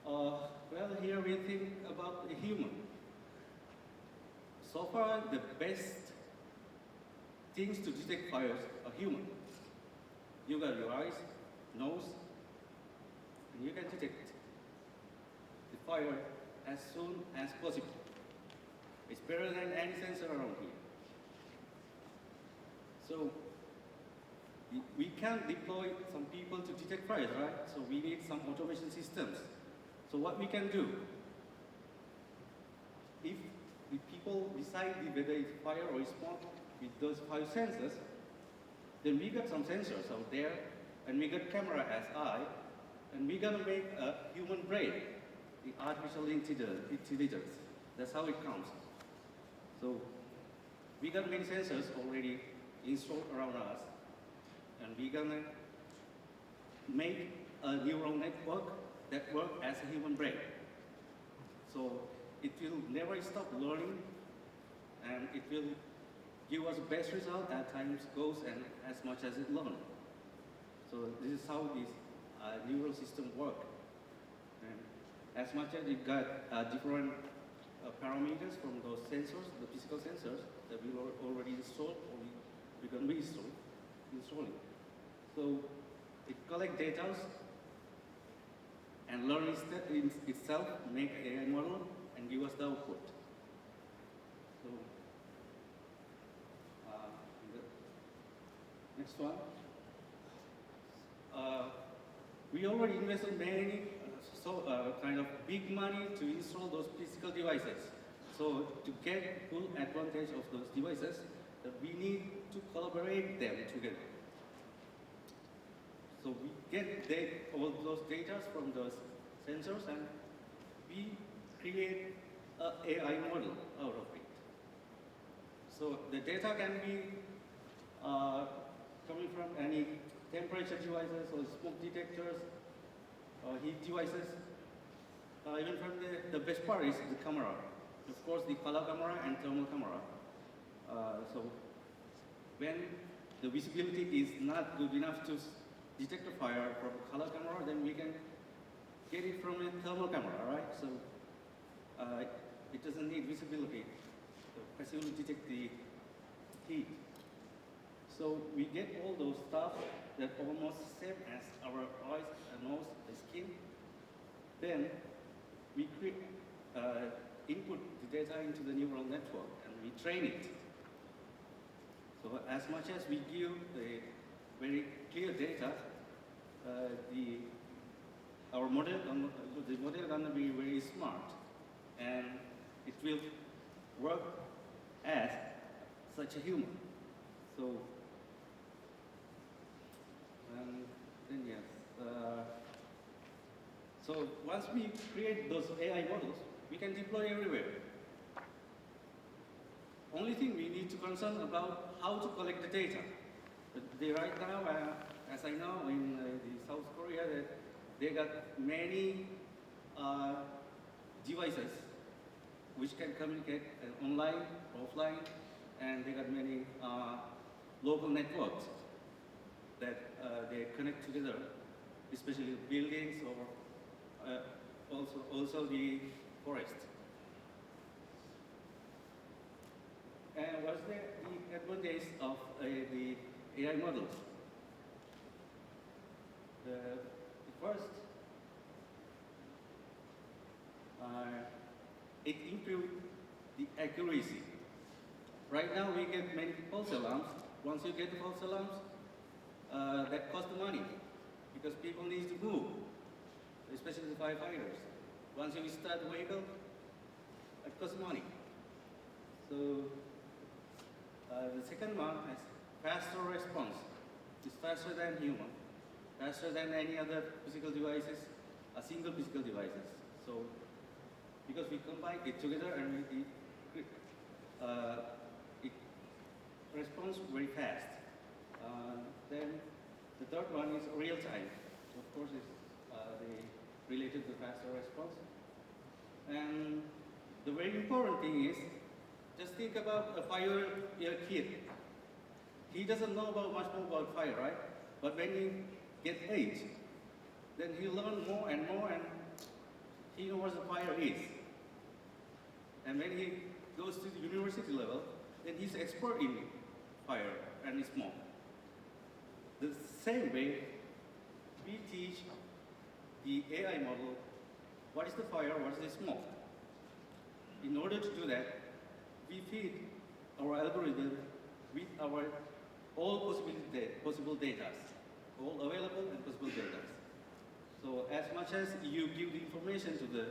Well, here we think about the human. So far, the best things to detect fires are human. You got your eyes, nose, and you can detect the fire as soon as possible. It's better than any sensor around here. So we can deploy some people to detect fires, right? So we need some automation systems. So what we can do, if the people decide whether it's fire or smoke with those 5 sensors, then we got some sensors out there, and we got camera as eye, and we're gonna make a human brain, the artificial intelligence. That's how it comes. So we got many sensors already installed around us, and we're gonna make a neural network that works as a human brain. So it will never stop learning, and it will give us the best result as time goes and as much as it learns. So this is how this neural system works. And as much as it got different parameters from those sensors, the physical sensors that we already installed, or we're going to be installing. So it collects data and learn itself, make an AI model, and give us the output. So, the next one. We already invested many kind of big money to install those physical devices. So to get full advantage of those devices, we need to collaborate them together. So we get all those data from those sensors, and we create an AI model out of it. So the data can be coming from any temperature devices or smoke detectors or heat devices. Even from the best part is the camera. Of course, the color camera and thermal camera. So when the visibility is not good enough to detect a fire from color camera, then we can get it from a thermal camera, right? So it doesn't need visibility. So passively detect the heat. So we get all those stuff that almost same as our eyes, nose, the skin. Then we input the data into the neural network and we train it. So as much as we give the very clear data, our model, the model gonna be very smart, and it will work as such a human. So, then yes. So once we create those AI models, we can deploy everywhere. Only thing we need to concern about how to collect the data. But right now, as I know, in the South Korea, they got many devices which can communicate online, offline, and they got many local networks that they connect together, especially buildings or also the forest. And what's the advantage of the AI models? The first, it improves the accuracy. Right now we get many false alarms. Once you get the false alarms, that costs money because people need to move, especially the firefighters. Once you start the vehicle, it costs money. So the second one is faster response. It's faster than human, faster than any other physical devices, single physical devices. So because we combine it together and it responds very fast. Then the third one is real time. Of course, it's related to faster response. And the very important thing is, just think about a 5-year kid. He doesn't know much more about fire, right? But when he gets 8, then he learns more, and he knows what the fire is. And when he goes to the university level, then he's expert in fire and smoke. The same way, we teach the AI model what is the fire, what is the smoke. In order to do that, we feed our algorithm with our all possible data, all available and possible data. So as much as you give the information to the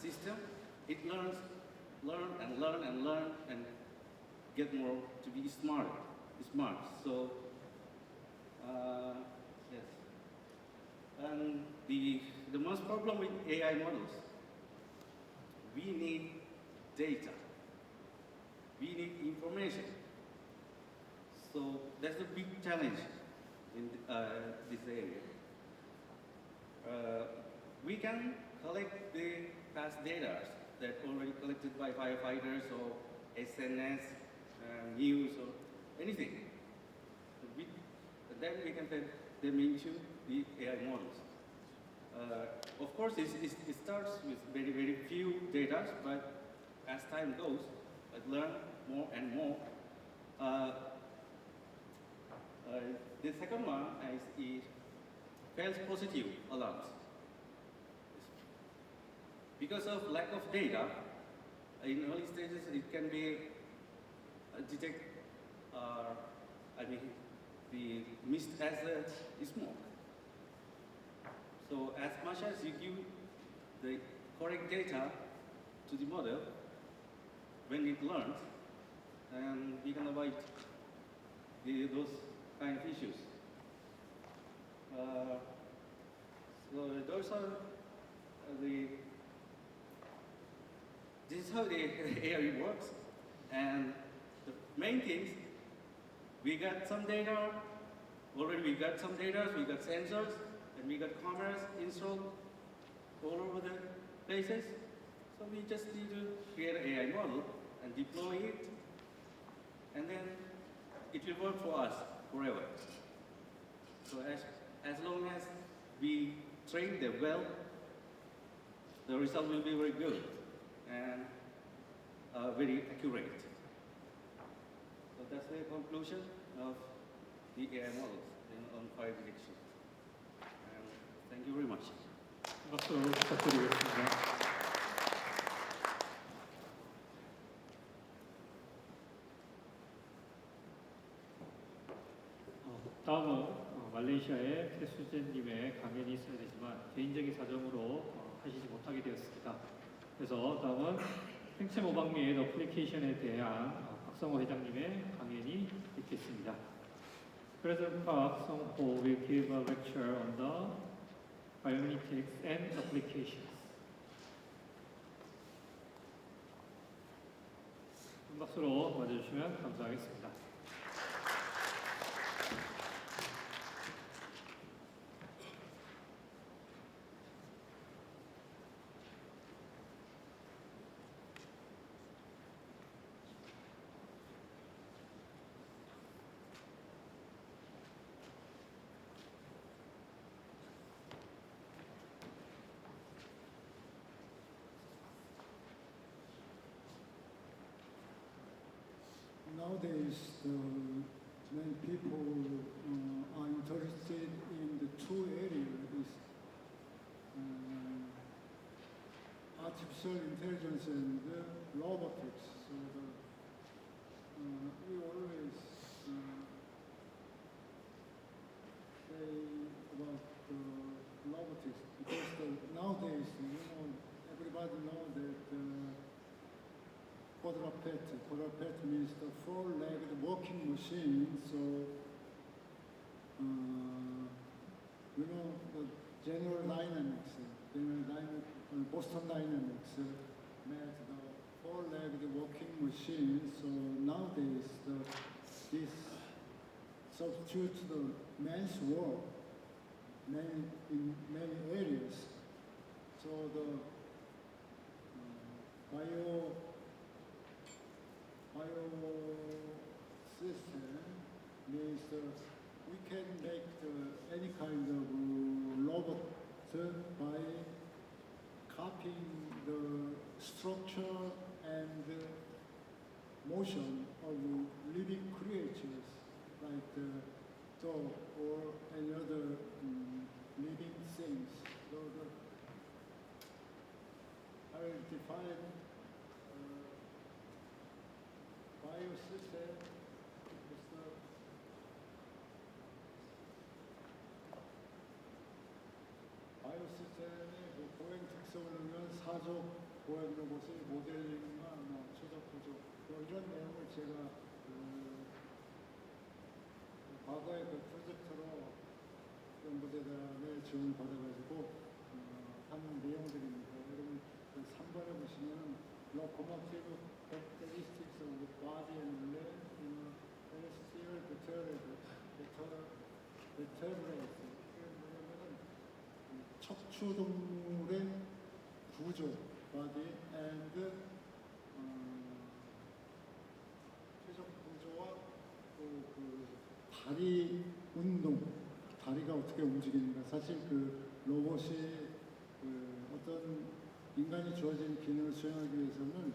system, it learn and get more to be smart. So yes. And the most problem with AI models, we need data. We need information. So that's a big challenge in this area. We can collect the past data that already collected by firefighters or SNS, news or anything. Then we can turn them into the AI models. Of course, it starts with very, very few data, but as time goes, I learn more and more. The second one is false positive alarms. Because of lack of data, in early stages it can be detect, the mist as a smoke. So as much as you give the correct data to the model, when it learns, and we can avoid those kind of issues. So those are this is how the AI works, and the main things, we got some data, already we got some data, we got sensors, and we got cameras installed all over the places. So we just need to create an AI model and deploy it, and then it will work for us forever. So as long as we train them well, the result will be very good and very accurate. So that's the conclusion of the AI models on fire detection. And thank you very much. 박수 부탁드리겠습니다. 다음은 말레이시아의 태수진님의 강연이 있어야 되지만 개인적인 사정으로 하시지 못하게 되었습니다. 그래서 다음은 생체 모방 및 어플리케이션에 대한 박성호 회장님의 강연이 있겠습니다. President Park Song-ho will give a lecture on the biomimetics and applications. 큰 박수로 맞아주시면 감사하겠습니다. Nowadays, many people are interested in the two areas, artificial intelligence and robotics. So we always say about robotics because nowadays, everybody knows that quadruped means the four-legged walking machine. So, the General Dynamics, Boston Dynamics made the four-legged walking machine. So nowadays, this substitutes the man's work in many areas. So the biosystem means we can make any kind of robot by copying the structure and motion of living creatures like dog or any other living things. So I will define biosystem is the 바이오시스템의 보행 특성을 사족 보행 로봇의 모델링과 추적 구조 이런 내용을 제가 과거에 프로젝트로 연구대단의 지원을 받아가지고 한 내용들입니다. 여러분 3번에 보시면 locomotive characteristics of the body and leg in celestial vertebrates. 척추동물의 구조, body and 최적 구조와 그 다리 운동, 다리가 어떻게 움직이는가. 사실 그 로봇이 어떤 인간이 주어진 기능을 수행하기 위해서는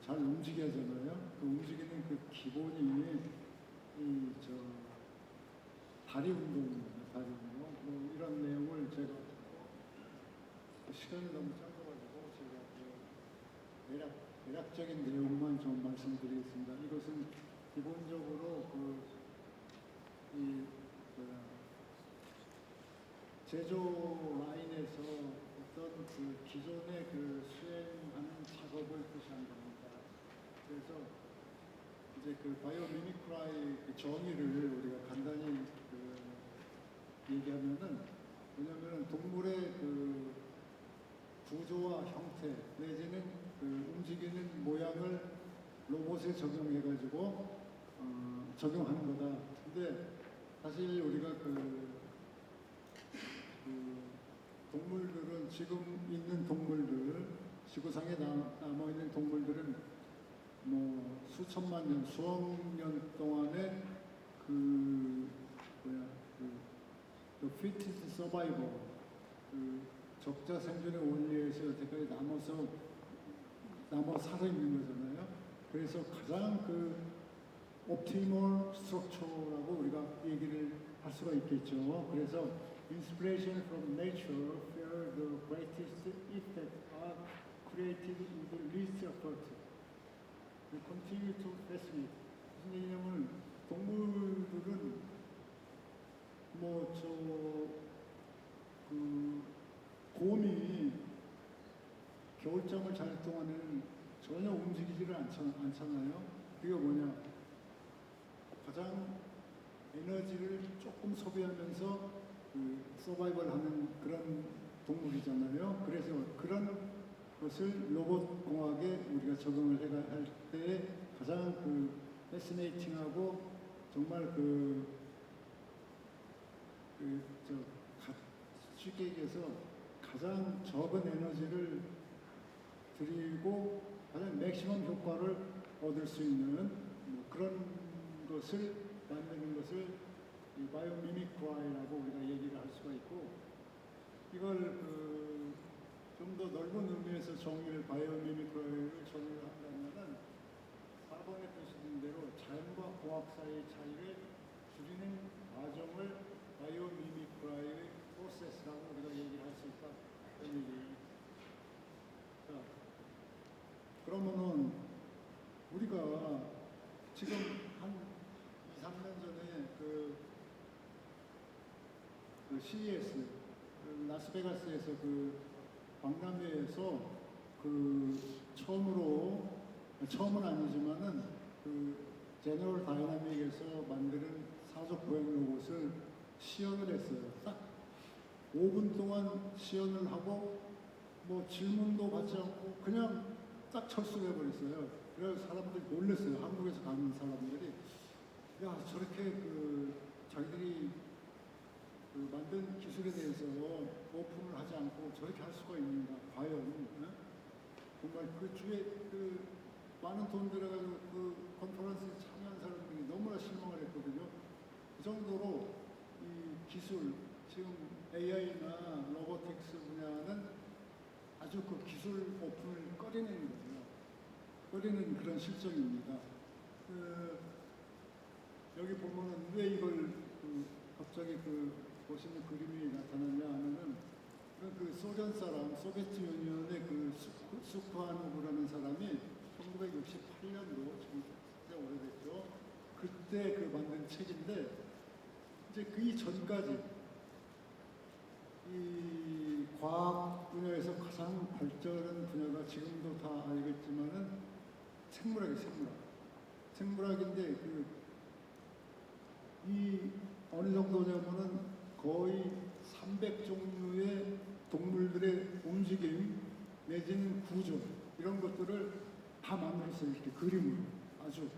잘 움직여야 하잖아요. 그 움직이는 그 기본이 다리 운동입니다. 다리 운동. 이런 내용을 제가 시간이 너무 짧아가지고 제가 대략적인 내용만 좀 말씀드리겠습니다. 이것은 기본적으로 제조 라인에서 어떤 기존의 수행하는 작업을 표시한 겁니다. 그래서 이제 바이오미미크라의 정의를 우리가 간단히 얘기하면은 뭐냐면은 동물의 구조와 형태 내지는 움직이는 모양을 로봇에 적용해가지고 적용하는 거다. 근데 사실 우리가 동물들은 지금 있는 동물들, 지구상에 남아 있는 동물들은 수천만 년, 수억 년 동안에 그 fittest survival, 그 적자 생존의 원리에서 여태까지 남아 살아 있는 거잖아요. 그래서 가장 그 optimal structure라고 우리가 얘기를 할 수가 있겠죠. 그래서 inspiration from nature where the greatest effect are created with the least effort. We continue to fascinate. 무슨 얘기냐면 동물들은 그 곰이 겨울잠을 잘 동안에는 전혀 움직이지를 않잖아요. 그게 뭐냐? 가장 에너지를 조금 소비하면서 그 서바이벌 하는 그런 동물이잖아요. 그래서 그런 것을 로봇 공학에 우리가 적용을 할 때 가장 그 패시네이팅하고 정말 쉽게 얘기해서 가장 적은 에너지를 드리고 가장 맥시멈 효과를 얻을 수 있는 그런 것을 만드는 것을 바이오미미크라이라고 우리가 얘기를 할 수가 있고, 이걸 좀 더 넓은 의미에서 바이오미미크라이를 정의를 한다면은 4번에 보시는 대로 자연과 공학 사이의 차이를 줄이는 과정을 바이오미미크라이의 프로세스라고 우리가 얘기를 할 수 있다. 그런 얘기예요. 자, 그러면은 우리가 지금 한 2, 3년 전에 그 CES, 라스베가스에서 박람회에서 처음은 아니지만은 제너럴 다이나믹에서 만드는 사족 보행 로봇을 시연을 했어요. 딱 5분 동안 시연을 하고 질문도 받지 않고 그냥 딱 철수해 버렸어요. 그래서 사람들이 놀랐어요. 한국에서 가는 사람들이 야, 저렇게 자기들이 만든 기술에 대해서 오픈을 하지 않고 저렇게 할 수가 있는가? 과연 정말 그 주에 많은 돈 들어가지고 컨퍼런스에 참여한 사람들이 너무나 실망을 했거든요. 그 정도로 이 기술, 지금 AI나 로보틱스 분야는 아주 기술 오픈을 꺼리는 거죠. 꺼리는 그런 실정입니다. 여기 보면은 왜 이걸 갑자기 보시는 그림이 나타나냐 하면은 소련 사람, 소비에트 유니언의 수크하노브라는 사람이 1968년도, 지금 꽤 오래됐죠. 그때 만든 책인데, 이제 그 전까지 이 과학 분야에서 가장 발전한 분야가 지금도 다 알겠지만은 생물학인데 이 어느 정도냐면은 거의 300종류의 동물들의 움직임 내지는 구조 이런 것들을 다 만들었어요. 이렇게 그림으로 아주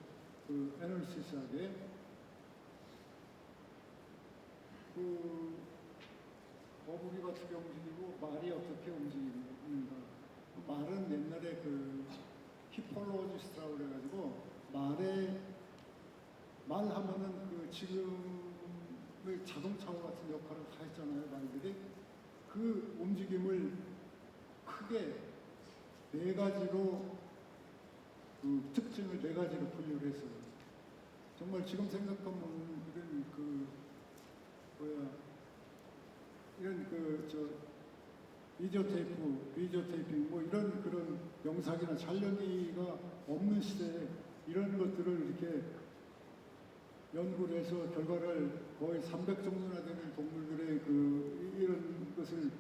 애널리시스하게 거북이 어떻게 움직이고 말이 어떻게 움직이는가. 말은 옛날에 히폴로지스트라고 그래가지고 말하면은 지금의 자동차와 같은 역할을 다 했잖아요. 말들이 그 움직임을 크게 4가지로 특징을 4가지로 분류를 했어요. 정말 지금 생각하면 이런 비디오 테이핑 이런 그런 영상이나 촬영기가 없는 시대에 이런 것들을 이렇게 연구를 해서 결과를 거의 300종류나 되는 동물들의 이런 것을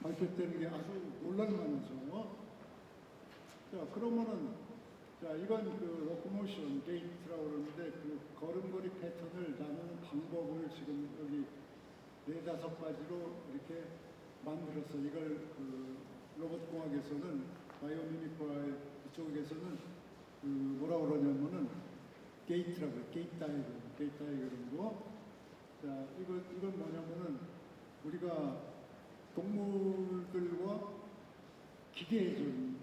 밝혔다는 게 아주 놀랄만하죠. 자, 그러면은 이건 로코모션 게이트라고 그러는데 걸음걸이 패턴을 나누는 방법을 지금 여기 4-5가지로 이렇게 만들어서 이걸 로봇공학에서는 바이오미미크와 이쪽에서는 뭐라고 그러냐면은 게이트라고 해요. 게이트 다이어그램으로. 자, 이건 뭐냐면은 우리가 동물들과 기계해준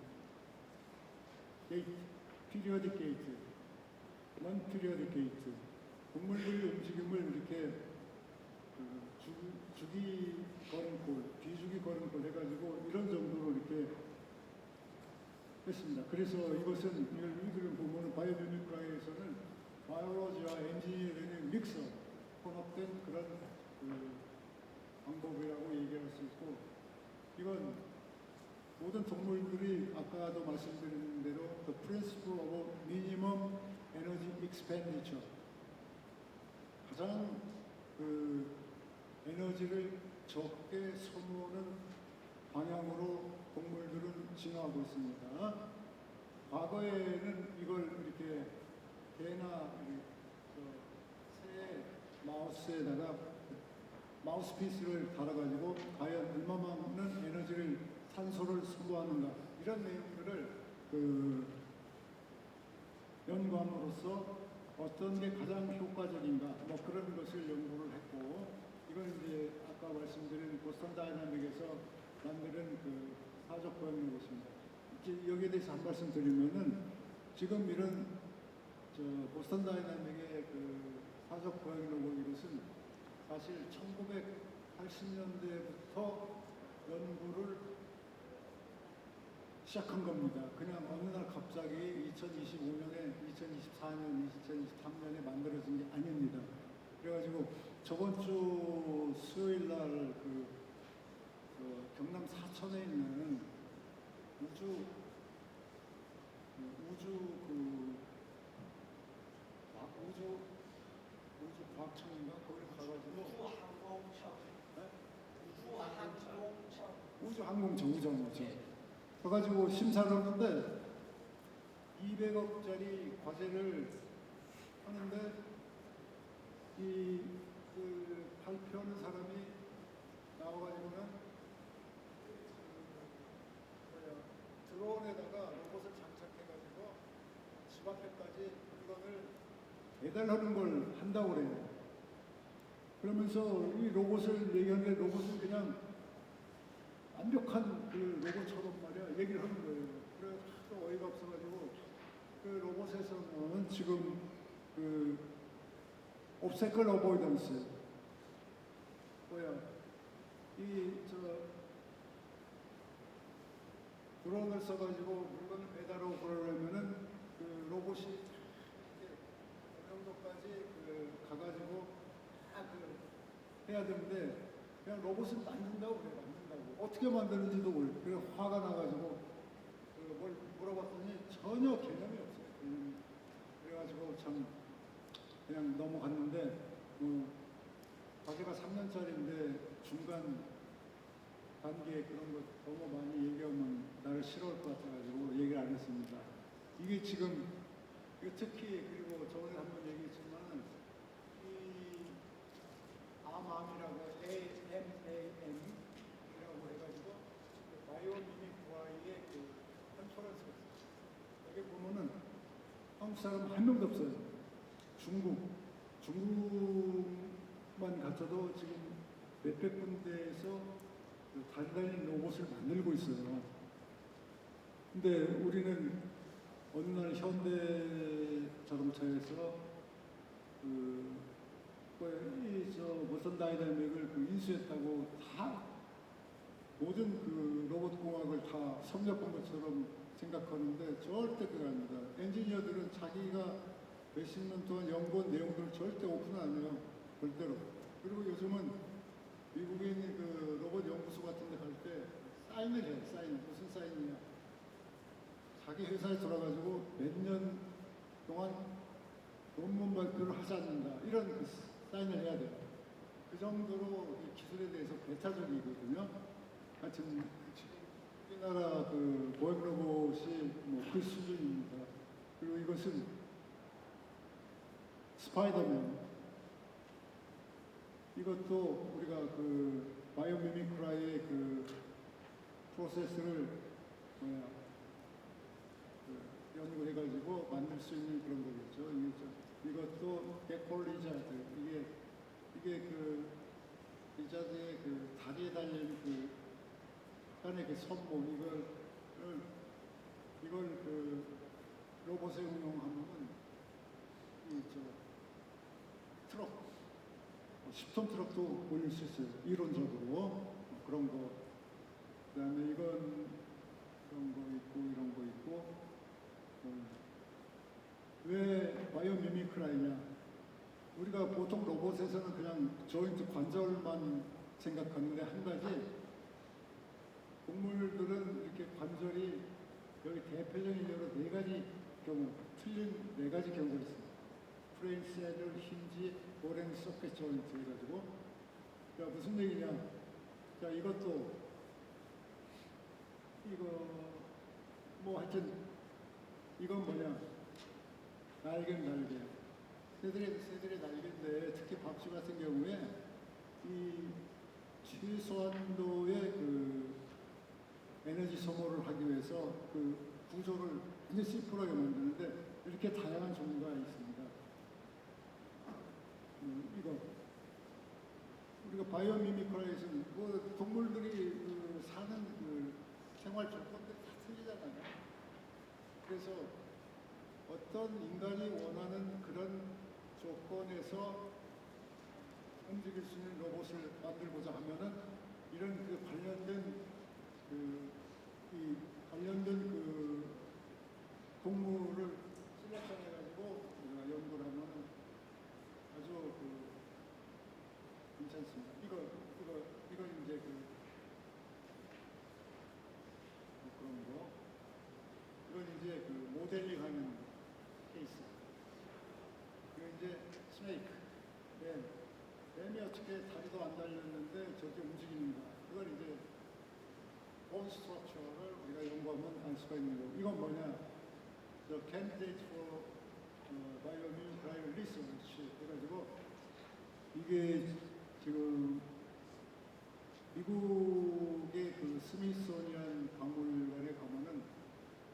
게이트, 피리어딕 게이트, 넌 피리어딕 게이트, 동물들의 움직임을 이렇게 주기 걸음골, 뒤주기 걸음골 해가지고 이런 정도로 이렇게 했습니다. 그래서 이것은 이걸 보면은 바이오미미크라이에서는 바이올로지와 엔지니어링의 믹서 혼합된 그런 방법이라고 얘기할 수 있고, 이건 모든 동물들이 아까도 말씀드린 대로 the principle of minimum energy expenditure, 가장 에너지를 적게 소모하는 방향으로 동물들은 진화하고 있습니다. 과거에는 이걸 이렇게 개나 새 마우스에다가 마우스피스를 달아가지고 과연 얼마만큼 에너지를 산소를 소모하는가 이런 내용들을 연구함으로써 어떤 게 가장 효과적인가 뭐 그런 것을 연구를 했고, 이건 이제 아까 말씀드린 보스턴 다이나믹에서 만드는 사적 고양이 것입니다. 여기에 대해서 한 말씀 드리면은 지금 이런 보스턴 다이나믹의 사적 고양이 로봇 이것은 사실 1980년대부터 연구를 시작한 겁니다. 그냥 어느 날 갑자기 2025년에, 2024년, 2023년에 만들어진 게 아닙니다. 그래가지고 저번 주 수요일 날 경남 사천에 있는 우주 과학청인가 거기 가가지고 우주항공정거장 가가지고 심사를 하는데 200억짜리 과제를 하는데 이 발표하는 사람이 나와가지고는 드론에다가 로봇을 장착해가지고 집 앞에까지 물건을 배달하는 걸 한다고 그래요. 그러면서 이 로봇을 얘기하는데 로봇은 그냥 완벽한 로봇처럼 말이야 얘기를 하는 거예요. 그래서 하도 어이가 없어가지고 로봇에서는 지금 obstacle avoidance 드론을 써가지고 물건을 배달하고 그러려면은 로봇이 이렇게 어느 정도까지 가가지고 다 해야 되는데 그냥 로봇은 만든다고 그래. 어떻게 만드는지도 몰라. 그래서 화가 나가지고 뭘 물어봤더니 전혀 개념이 없어요. 그래가지고 참 그냥 넘어갔는데 과제가 3년짜리인데 중간 단계에 그런 거 너무 많이 얘기하면 나를 싫어할 것 같아가지고 얘기를 안 했습니다. 이게 지금 특히 그리고 저번에 한번 얘기했지만은 이 암암이라고 AMAM 해가지고 바이오미미크와의 컨퍼런스가 있어요. 여기 보면은 한국 사람 한 명도 없어요. 중국만 갖춰도 지금 몇백 군데에서 달달린 로봇을 만들고 있어요. 근데 우리는 어느 날 현대 자동차에서 보스턴 다이나믹을 인수했다고 다 모든 로봇 공학을 다 섭렵한 것처럼 생각하는데 절대 그거 아닙니다. 엔지니어들은 자기가 몇십 년 동안 연구한 내용들을 절대 오픈 안 해요. 절대로. 그리고 요즘은 미국인 로봇 연구소 같은 데 갈 때 사인을 해요. 사인. 무슨 사인이냐. 자기 회사에 들어가지고 몇 년 동안 논문 발표를 하지 않는다. 이런 사인을 해야 돼요. 그 정도로 기술에 대해서 배타적이거든요. 하여튼 우리나라 보행 로봇이 그 수준입니다. 그리고 이것은 스파이더맨. 이것도 우리가 바이오미미크라의 프로세스를 연구해가지고 만들 수 있는 그런 거겠죠. 이것도 데콜리자드. 이게 리자드의 다리에 달린 약간의 선모 이걸 로봇에 응용하면은 트럭 10톤 트럭도 올릴 수 있어요. 이론적으로 그런 거. 그다음에 이건 그런 거 있고 이런 거 있고. 왜 바이오미미크라이냐? 우리가 보통 로봇에서는 그냥 조인트 관절만 생각하는데 한 가지 동물들은 이렇게 관절이 여기 대표적인 예로 네 가지 경우, 틀린 네 가지 경우가 있습니다. 프레임, 세들, 힌지, 오렌, 소켓 조인트 해가지고. 자, 무슨 얘기냐? 자, 이것도 이거 뭐 하여튼 이건 뭐냐? 날개는 날개. 새들의 날개인데 특히 박쥐 같은 경우에 이 최소한도의 그 에너지 소모를 하기 위해서 그 구조를 굉장히 심플하게 만드는데 이렇게 다양한 종류가 있습니다. 이거 우리가 바이오미미크라에서는 뭐 동물들이 그 사는 그 생활 조건들이 다 틀리잖아요. 그래서 어떤 인간이 원하는 그런 조건에서 움직일 수 있는 로봇을 만들고자 하면은 이런 그 관련된 그 동물을 셀렉션해가지고 우리가 연구를 하면은 아주 괜찮습니다. 이거 이제 그런 거. 이건 이제 모델링하는 케이스. 그리고 이제 스네이크. 뱀이 어떻게 다리도 안 달렸는데 저렇게 움직이는가. 이건 이제 본 스트럭처를 우리가 연구하면 알 수가 있는 거고. 이건 뭐냐? The candidate for biomimicry research 해가지고 이게 지금 미국의 그 스미소니안 박물관에 가면은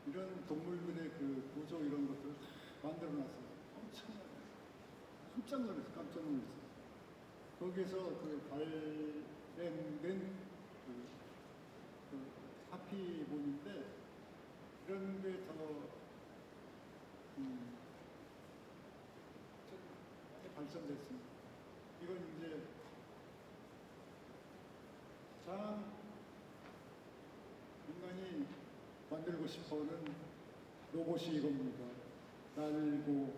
이런 동물들의 그 구조 이런 것들을 다 만들어놨어요. 깜짝 놀랐어요. 거기에서 그 발행된 하피본인데 이런 게 더 발전됐습니다. 이건 이제 참 인간이 만들고 싶어하는 로봇이 이겁니다. 날고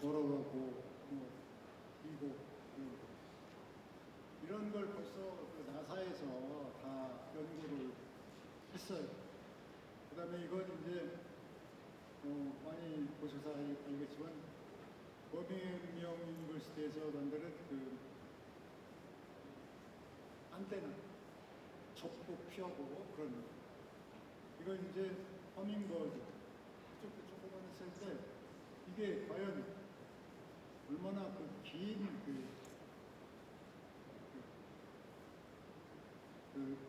걸어가고 이고 이런 걸 벌써 그 나사에서 다 연구를 했어요. 그 다음에 이건 이제 많이 보셔서 알겠지만 버밍엄 유니버시티에서 만드는 그 안테나 접고 피하고 그런 거. 이건 이제 허밍버드 조그만 했을 때 이게 과연 얼마나 긴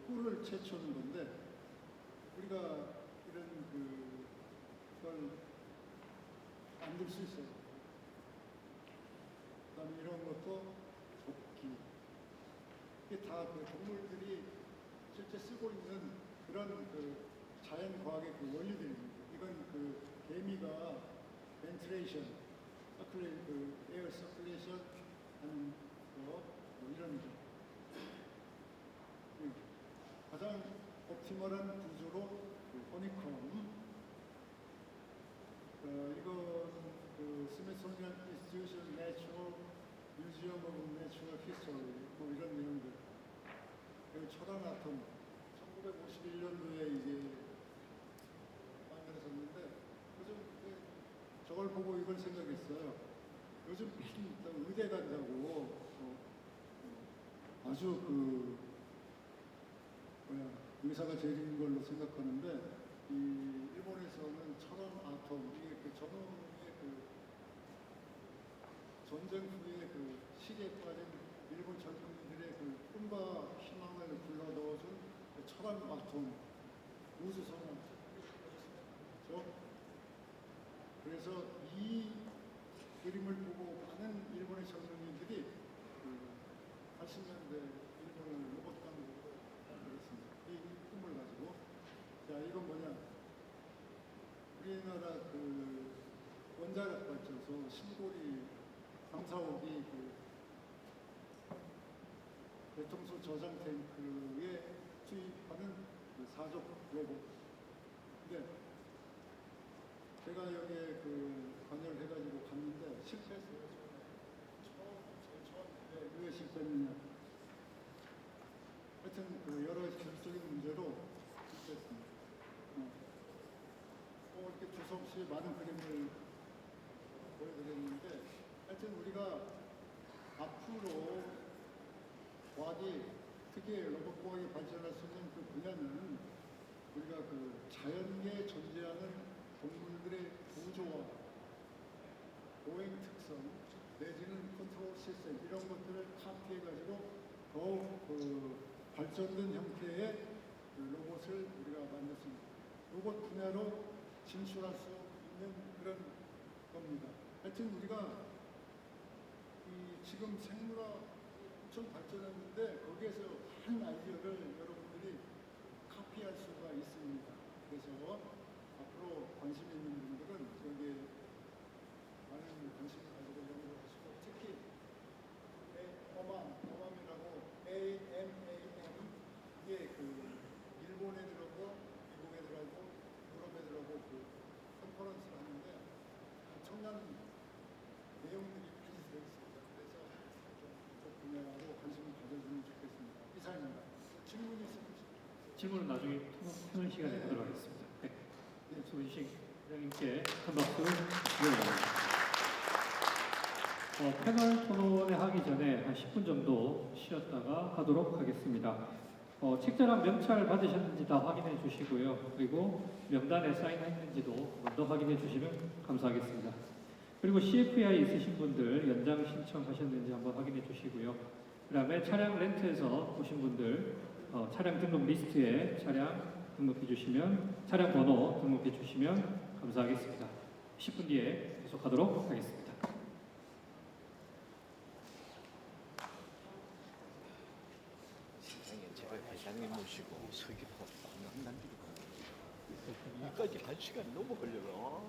꿀을 채취하는 건데 우리가 이런 그걸 만들 수 있어요. 그다음에 이런 것도 접기. 이게 다 동물들이 실제 쓰고 있는 그런 자연 과학의 원리들입니다. 이건 개미가 벤틸레이션, 에어 서큘레이션 하는 거, 이런 거. 가장 옵티멀한 구조로 허니콤. 이건 스미소니안 인스티튜션 내추럴 뮤지엄 오브 내추럴 히스토리 이런 내용들. 그리고 초당 아톰 1951년도에 이제 만들어졌는데 요즘 저걸 보고 이걸 생각했어요. 요즘 의대 간다고 아주 의사가 제일인 걸로 생각하는데 이 일본에서는 철원 아톰 이게 전후의 전쟁 후에 시기에 빠진 일본 젊은이들의 꿈과 희망을 불러넣어준 철원 아톰 우주선을 그렇죠? 그래서 이 그림을 보고 많은 일본의 젊은이들이 80년대 일본을 로봇 강국으로 만들었습니다. 이 꿈을 가지고. 자, 이건 뭐냐? 우리나라 원자력 발전소 신고리 3, 4호기 대통수 저장 탱크에 투입하는 그 사족 로봇. 근데 제가 여기에 그 관여를 해가지고 갔는데 실패했어요. 제일 처음 왜 실패했느냐. 하여튼 그 여러 기술적인 문제로 실패했습니다. 이렇게 두서없이 많은 그림을 보여드렸는데 하여튼 우리가 앞으로 과학이 특히 로봇 과학이 발전할 수 있는 그 분야는 우리가 그 자연계에 존재하는 동물들의 구조와 보행 특성 내지는 컨트롤 시스템 이런 것들을 카피해가지고 더욱 그 발전된 형태의 그 로봇을 우리가 만들었습니다. 로봇 분야로 진출할 수 있는 그런 겁니다. 하여튼 우리가 이 지금 생물화 엄청 발전했는데 거기에서 한 아이디어를 여러분들이 카피할 수가 있습니다. 그래서 앞으로 관심 있는 분들은 여기에 많은 관심을 가지고 연구하시고 특히 어맘이라고 AMAM 이게 그 일본 애들하고 미국 애들하고 유럽 애들하고 그 컨퍼런스를 하는데 엄청난 내용들이 많이 들어있습니다. 그래서 좀 분야로 관심을 가져주면 좋겠습니다. 이상입니다. 질문이 있으면 질문은 나중에 토론 시간에 하도록 하겠습니다. 네. 소희식 회장님께 큰 박수 부탁드립니다. 패널 토론회 하기 전에 한 10분 정도 쉬었다가 하도록 하겠습니다. 책자랑 명찰 받으셨는지 다 확인해 주시고요. 그리고 명단에 사인했는지도 먼저 확인해 주시면 감사하겠습니다. 그리고 CFI 있으신 분들 연장 신청하셨는지 한번 확인해 주시고요. 그 다음에 차량 렌트에서 오신 분들 차량 등록 리스트에 차량 등록해 주시면 차량 번호 등록해 주시면 감사하겠습니다. 10분 뒤에 계속하도록 하겠습니다. 제가 회장님 모시고 서귀포 관광단지로 여기까지 1시간 넘어 걸려요.